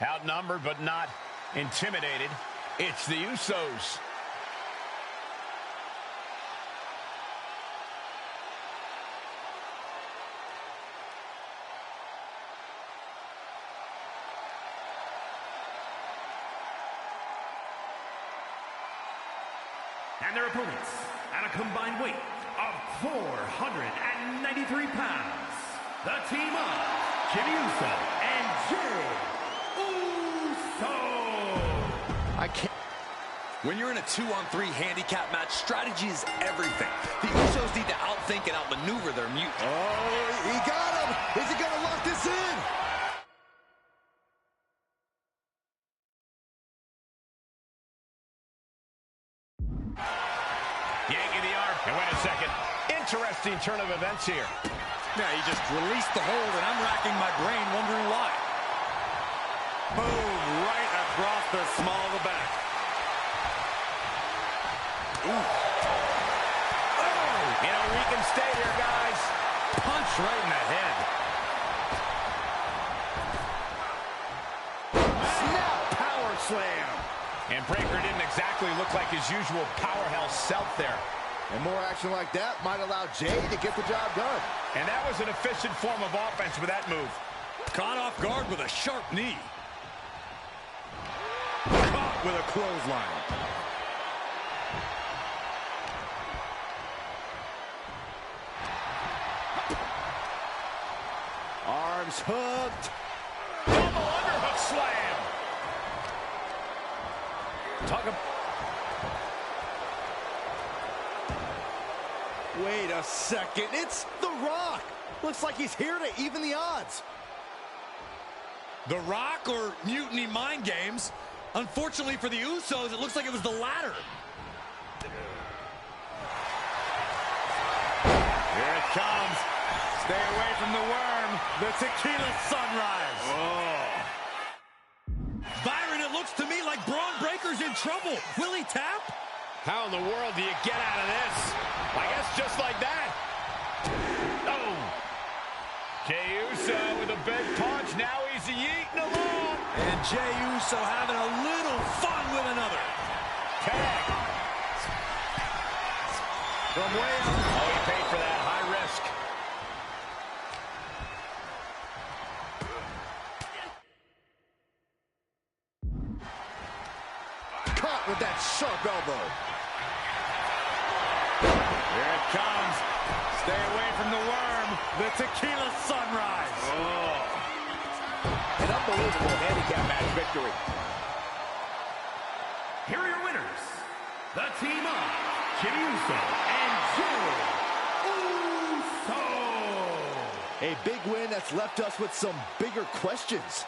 Outnumbered but not intimidated, it's the Usos. And their opponents at a combined weight of 493 pounds. The team of Jimmy Uso and Jay Uso. I can't. When you're in a 2-on-3 handicap match, strategy is everything. The Usos need to outthink and outmaneuver their mutant. Oh, he got him. Is he going to lock this in? Yanking the arm. And wait a second. Interesting turn of events here. Yeah, he just released the hold, and I'm racking my brain wondering why. Boom, right across the small of the back. Ooh. Oh, you know, we can stay here, guys. Punch right in the head. Snap power slam. And Breaker didn't exactly look like his usual powerhouse self there. And more action like that might allow Jay to get the job done. And that was an efficient form of offense with that move. Caught off guard with a sharp knee. Caught with a clothesline. Arms hooked. Double underhook slam. Talk about... Wait a second. It's The Rock. Looks like he's here to even the odds. The Rock or Mutiny Mind Games? Unfortunately for the Usos, it looks like it was the latter. Here it comes. Stay away from the worm. The tequila sunrise. Oh. Byron, it looks to me like Braun Breaker's in trouble. Will he tap? How in the world do you get out of this? I guess just like that. Oh. Jey Uso with a big punch. Now he's yeeting along. And Jey Uso having a little fun with another. Tag. From way up. Oh, he paid for that. High risk. Caught with that sharp elbow. Here it comes. Stay away from the worm. The tequila sunrise. Oh. An unbelievable handicap match victory. Here are your winners. The team of Jimmy Uso and Jey Uso. A big win that's left us with some bigger questions.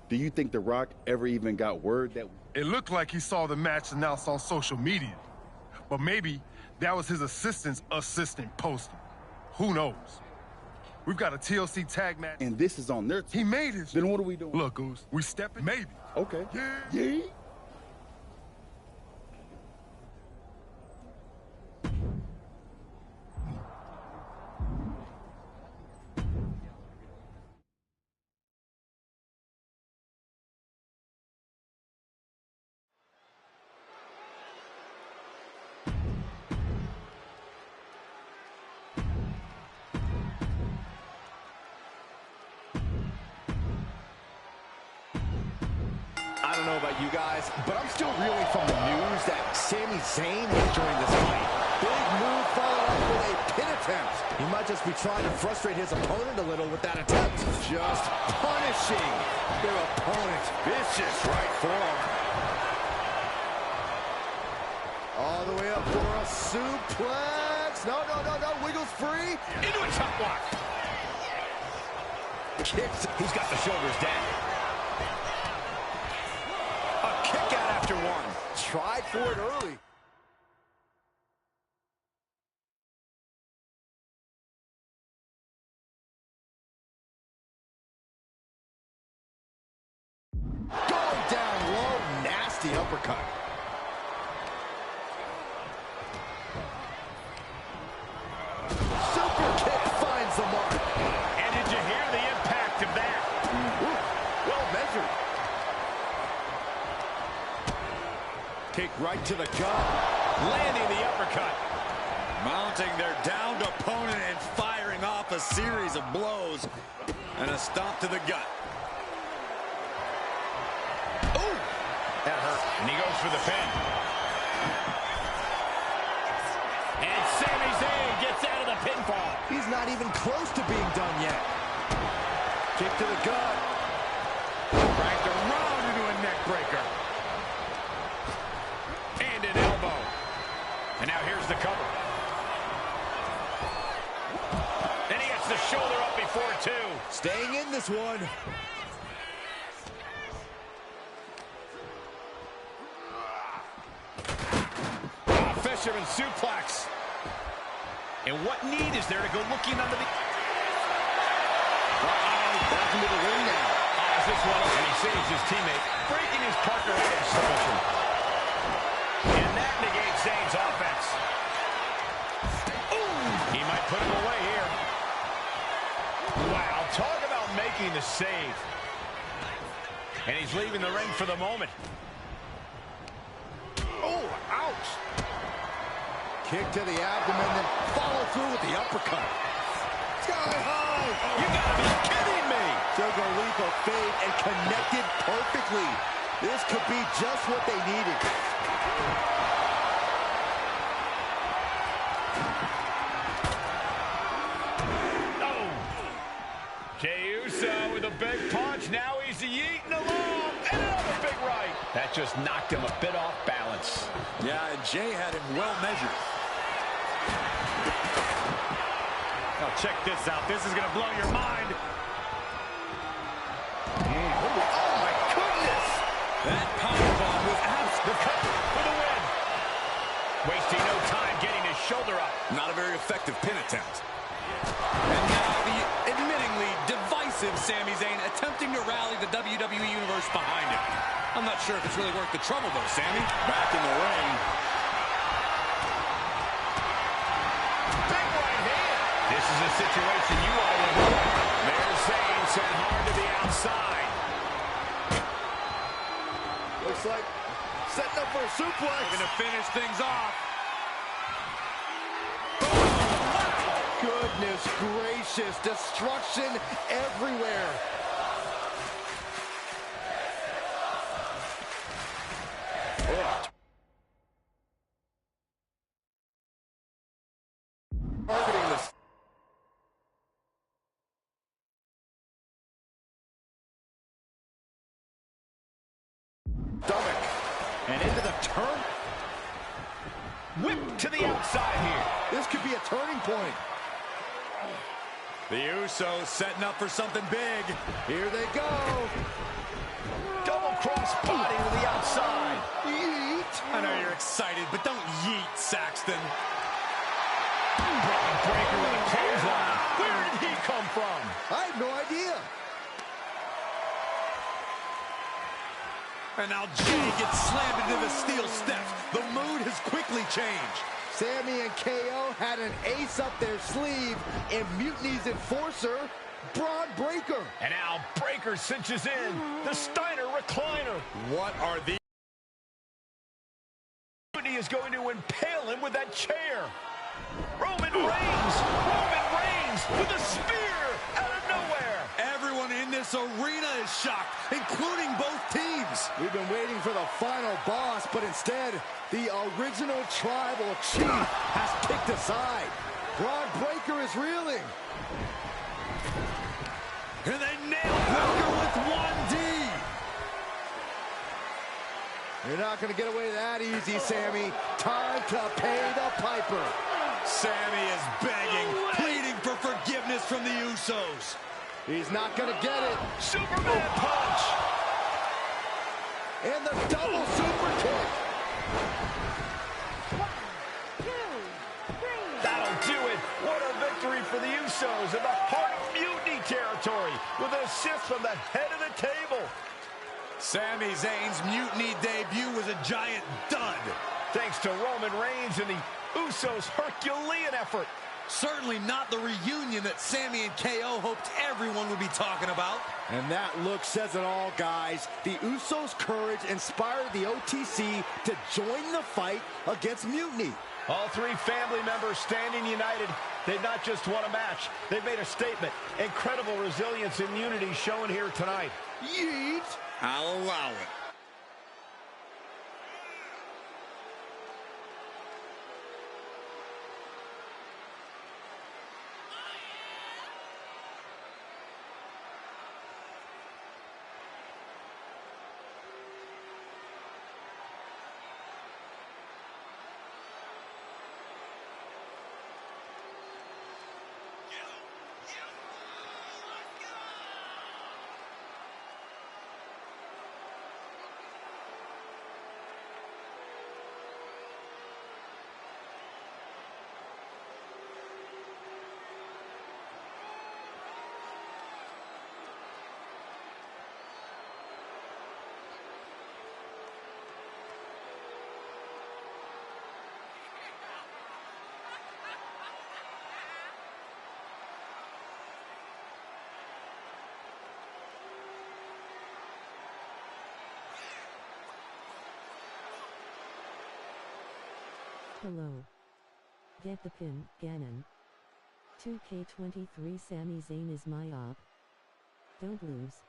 Do you think The Rock ever even got word that... It looked like he saw the match announced on social media. But maybe that was his assistant posting. Who knows? We've got a TLC tag match. And this is on their team. He made his... Then what are we doing? Look, Goose, we stepping? Maybe. Okay. Yeah. I don't know about you guys, but I'm still reeling from the news that Sami Zayn has joined this fight. Big move followed up with a pin attempt. He might just be trying to frustrate his opponent a little with that attempt. Just punishing their opponent. Vicious right forearm. All the way up for a suplex. No. Wiggles free. Into a top block. Kicks. He's got the shoulders down. A kick out after one. Tried for it early. Going down low, nasty uppercut. Super kick finds the mark. And did you hear the impact of that? Ooh, well measured. Kick right to the gut. Landing the uppercut. Mounting their downed opponent and firing off a series of blows. And a stomp to the gut. Ooh! That hurt. And he goes for the pin. And Sami Zayn gets out of the pinfall. He's not even close to being done yet. Kick to the gut. Dragged around into a neck breaker. And an elbow. And now here's the cover. And he gets the shoulder up before two. Staying in this one. Fisherman suplex. And what need is there to go looking under the... Back into the ring now. As this one, and he saves his teammate, breaking his partner out of submission. And that negates Zayn's offense. Ooh! He might put him away here. Wow, talk about making the save. And he's leaving the ring for the moment. Oh, ouch! Kick to the abdomen, then follow through with the uppercut. Sky high! You gotta be kidding me! Took a leap of faith and connected perfectly. This could be just what they needed. Oh! Jey Uso with a big punch. Now he's yeeting along. And another big right. That just knocked him a bit off balance. Yeah, and Jey had him well measured. Now check this out. This is going to blow your mind. Oh, my goodness! That powerbomb was the cover for the win. Wasting no time getting his shoulder up. not a very effective pin attempt. And now the admittingly divisive Sami Zayn attempting to rally the WWE Universe behind him. I'm not sure if it's really worth the trouble, though, Sami. Back in the ring. Big right hand. This is a situation you want to avoid. There's Zayn sent hard to the outside. Looks like setting up for a suplex. Looking to finish things off. Goodness gracious, destruction everywhere. Targeting this. Stomach. And into the turn. Whip to the outside here. This could be a turning point. The Usos setting up for something big. Here they go. Double cross body to the outside. Yeet. I know you're excited, but don't yeet, Saxton. Braun Breaker with a clothesline. Where did he come from? I have no idea. And now Jey gets slammed into the steel steps. The mood has quickly changed. Sami and KO had an ace up their sleeve in Mutiny's enforcer, Braun Breaker. And now Breaker cinches in the Steiner recliner. What are these? Mutiny is going to impale him with that chair. Roman Reigns with a spear out of nowhere. Everyone in this arena is shocked, including both teams. We've been waiting for the final boss, but instead, the original tribal chief has picked a side. Braun Breaker is reeling. And they nail Breaker with 1D. You're not going to get away that easy, Sami. Time to pay the piper. Sami is begging, pleading for forgiveness from the Usos. He's not going to get it. Superman punch. And the double super kick. 1, 2, 3. That'll do it. What a victory for the Usos in the heart of Mutiny territory with an assist from the head of the table. Sami Zayn's Mutiny debut was a giant dud. Thanks to Roman Reigns and the Usos' Herculean effort. Certainly not the reunion that Sami and KO hoped everyone would be talking about. And that look says it all, guys. The Usos' courage inspired the OTC to join the fight against Mutiny. All three family members standing united. They've not just won a match, they've made a statement. Incredible resilience and unity shown here tonight. Yeet! I'll allow it. Hello. Get the pin, Ganon. 2K23 Sami Zayn is my op. Don't lose.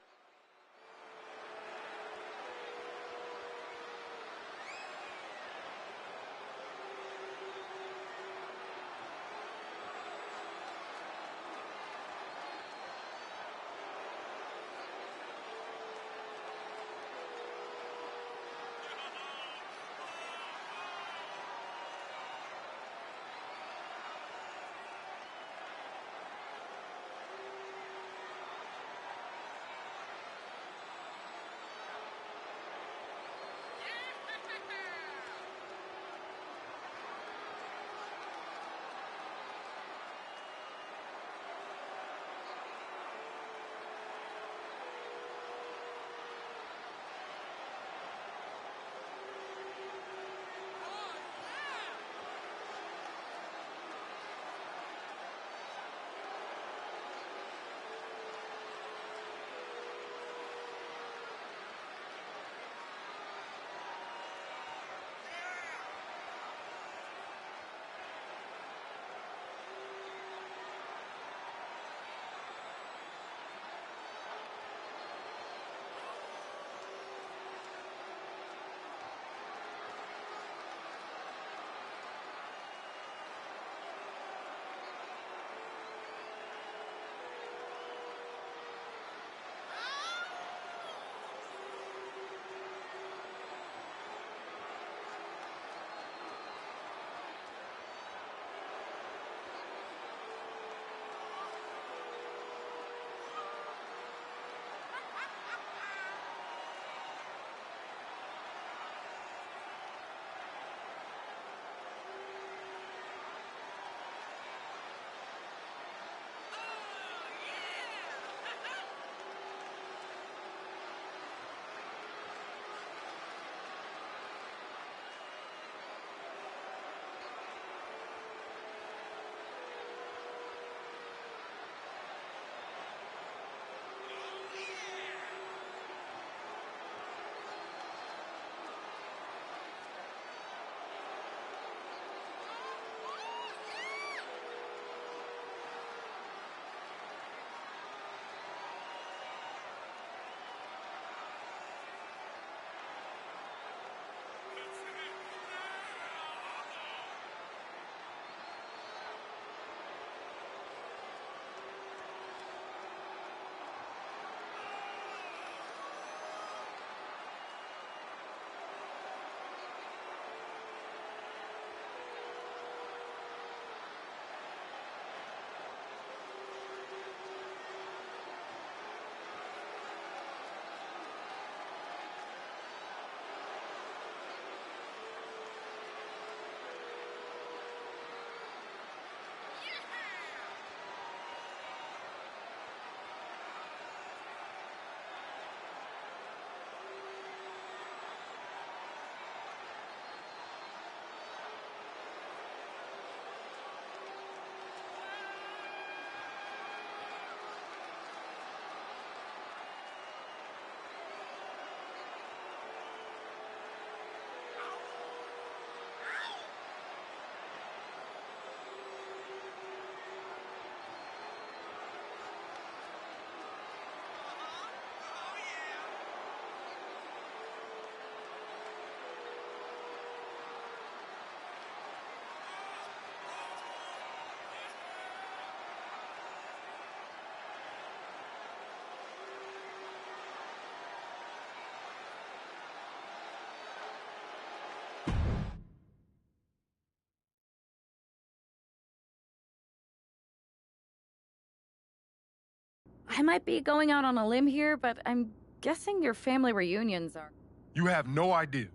I might be going out on a limb here, but I'm guessing your family reunions are... You have no idea.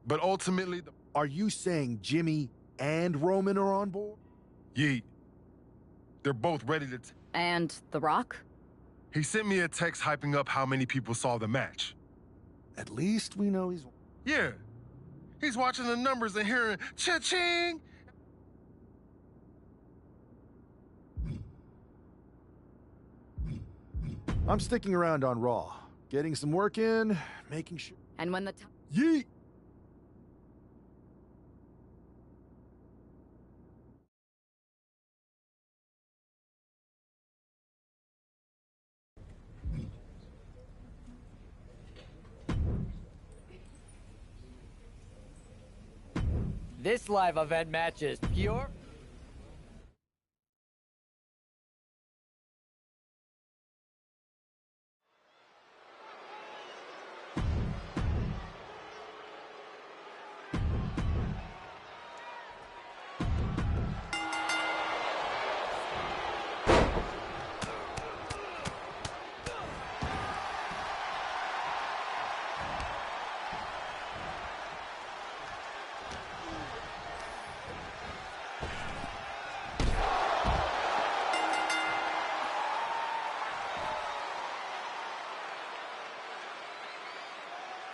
But ultimately... Are you saying Jimmy and Roman are on board? Yeet. They're both ready to... And The Rock? He sent me a text hyping up how many people saw the match. At least we know he's... Yeah. He's watching the numbers and hearing cha-ching. I'm sticking around on Raw. Getting some work in, making sure... And when the... Yeet! This live event match is pure.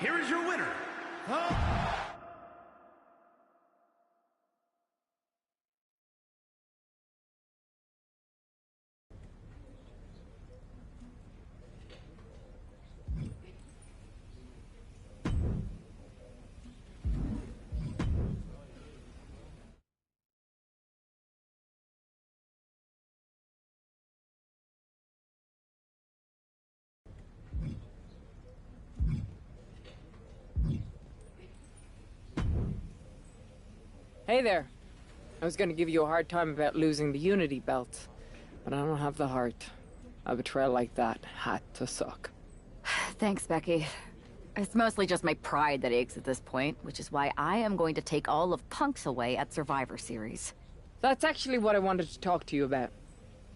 Here is your winner. Hey there. I was gonna give you a hard time about losing the Unity belt, but I don't have the heart. A betrayal like that had to suck. Thanks, Becky. It's mostly just my pride that aches at this point, which is why I am going to take all of Punk's away at Survivor Series. That's actually what I wanted to talk to you about.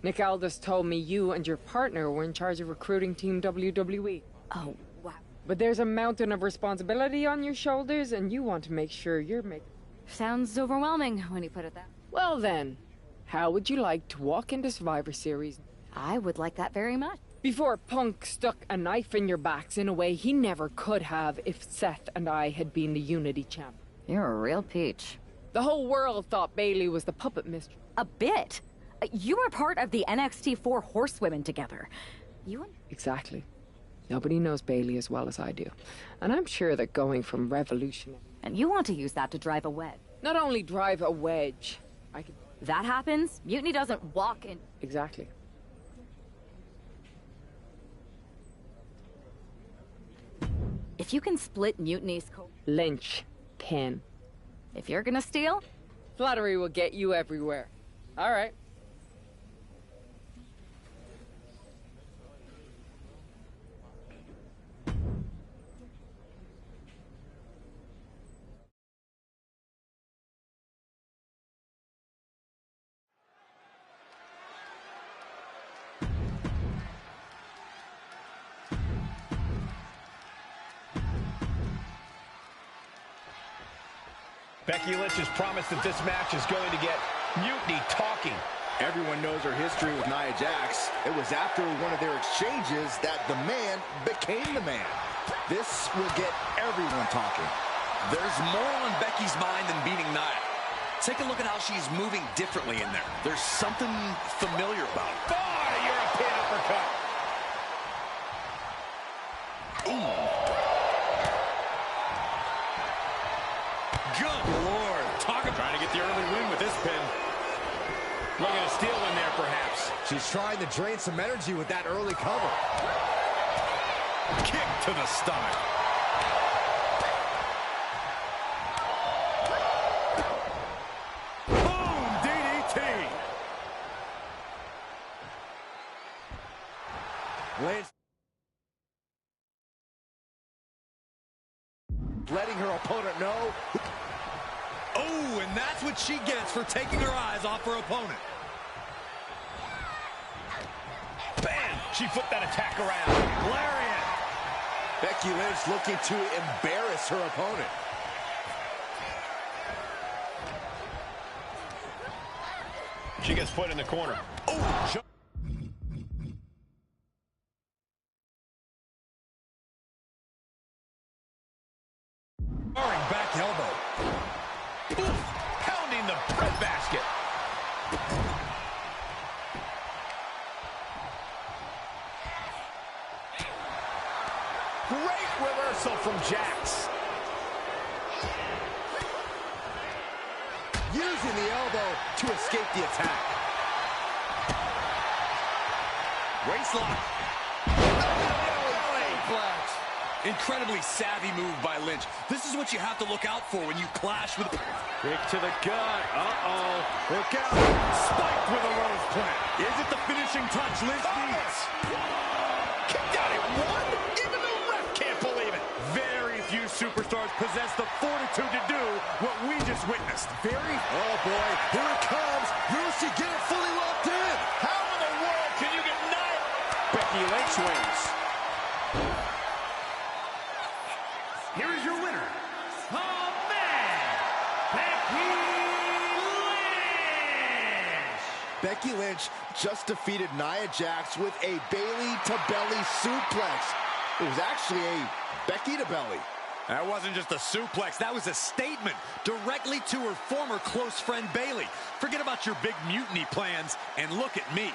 Nick Aldis told me you and your partner were in charge of recruiting Team WWE. Oh, wow. But there's a mountain of responsibility on your shoulders, and you want to make sure you're making... Sounds overwhelming when you put it that way. Well then, how would you like to walk into Survivor Series? I would like that very much. Before Punk stuck a knife in your backs in a way he never could have if Seth and I had been the Unity champ. You're a real peach. The whole world thought Bayley was the puppet mistress. A bit. You were part of the NXT 4 Horsewomen together. You and... Exactly. Nobody knows Bayley as well as I do. And I'm sure that going from revolutionary... And you want to use that to drive a wedge. Not only drive a wedge, I could... That happens, Mutiny doesn't walk in... Exactly. If you can split Mutiny's... Lynch. 10. If you're gonna steal... Flattery will get you everywhere. All right. Becky Lynch has promised that this match is going to get Mutiny talking. Everyone knows her history with Nia Jax. It was after one of their exchanges that the man became the man. This will get everyone talking. There's more on Becky's mind than beating Nia. Take a look at how she's moving differently in there. There's something familiar about it. Oh, European uppercut. Ooh. Good Lord. Trying to get the early win with this pin. Looking to steal in there, perhaps. She's trying to drain some energy with that early cover. Kick to the stomach. Boom! DDT. Lynch letting her opponent know. Oh, and that's what she gets for taking her eyes off her opponent. Bam! She flipped that attack around. Lariat. Becky Lynch looking to embarrass her opponent. She gets put in the corner. Oh, back elbow. Oof, pounding the breadbasket. Great reversal from Jax. Using the elbow to escape the attack. Waistlock. Incredibly savvy move by Lynch. This is what you have to look out for when you clash with... Kick to the gut. Uh-oh. Look out. Spiked with a rose plant. Is it the finishing touch Lynch needs? Kicked out at one? Even the ref can't believe it. Very few superstars possess the fortitude to do what we just witnessed. Oh, boy. Here it comes. Will she get it fully locked in? How in the world can you get knife? Becky Lynch wins. Here is your winner, the man, Becky Lynch. Becky Lynch just defeated Nia Jax with a Bayley-to-belly suplex. It was actually a Becky-to-belly. That wasn't just a suplex. That was a statement directly to her former close friend, Bayley. Forget about your big mutiny plans and look at me.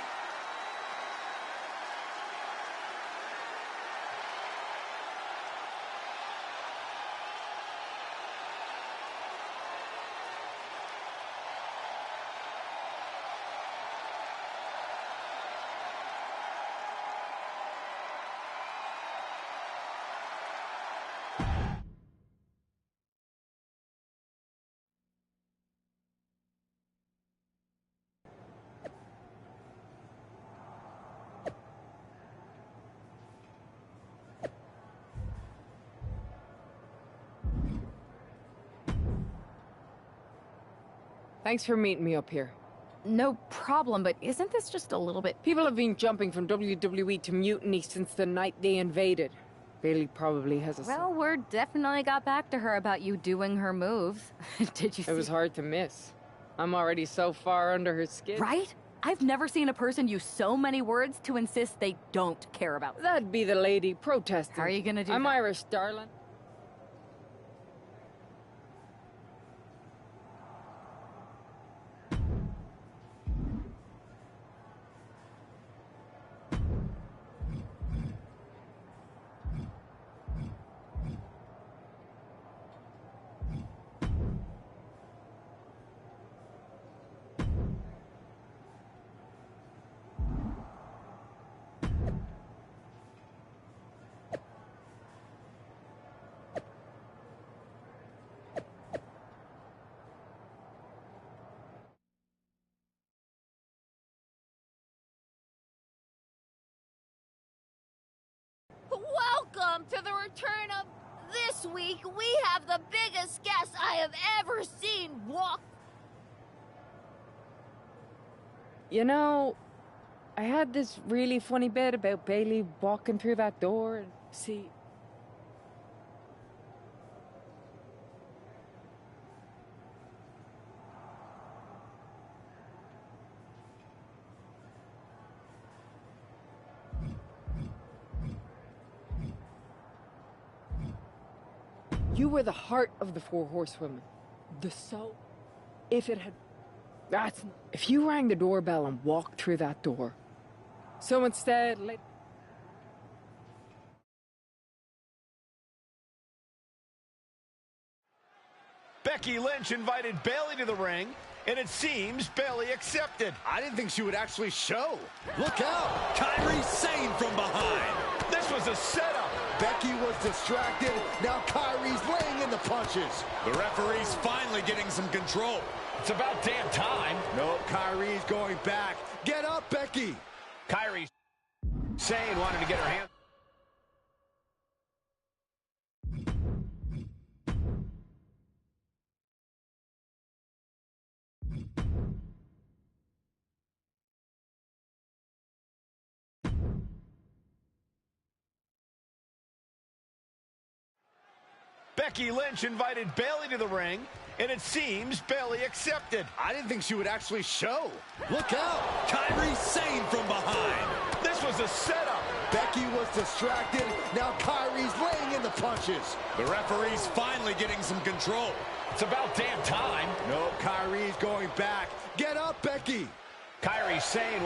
Thanks for meeting me up here. No problem, but isn't this just a little bit... People have been jumping from WWE to Mutiny since the night they invaded. Bayley probably has a... Well, word definitely got back to her about you doing her moves. Did you see? It was hard to miss. I'm already so far under her skin. Right? I've never seen a person use so many words to insist they don't care about. That'd be the lady protesting. How are you gonna do I'm that? Irish, darling. Welcome to the return of this week. We have the biggest guest I have ever seen walk. You know, I had this really funny bit about Bayley walking through that door and see... You were the heart of the Four Horsewomen. The soul. If it had... That's... If you rang the doorbell and walked through that door. So instead... Becky Lynch invited Bayley to the ring, and it seems Bayley accepted. I didn't think she would actually show. Look out! Kairi Sane from behind. This was a setup. Becky was distracted. Now Kairi's laying in the punches. The referee's finally getting some control. It's about damn time. No, Kairi's going back. Get up, Becky. Kairi Sane wanted to get her hand. Becky Lynch invited Bayley to the ring, and it seems Bayley accepted. I didn't think she would actually show. Look out. Kairi Sane from behind. This was a setup. Becky was distracted. Now Kairi's laying in the punches. The referee's finally getting some control. It's about damn time. No, Kairi's going back. Get up, Becky. Kairi Sane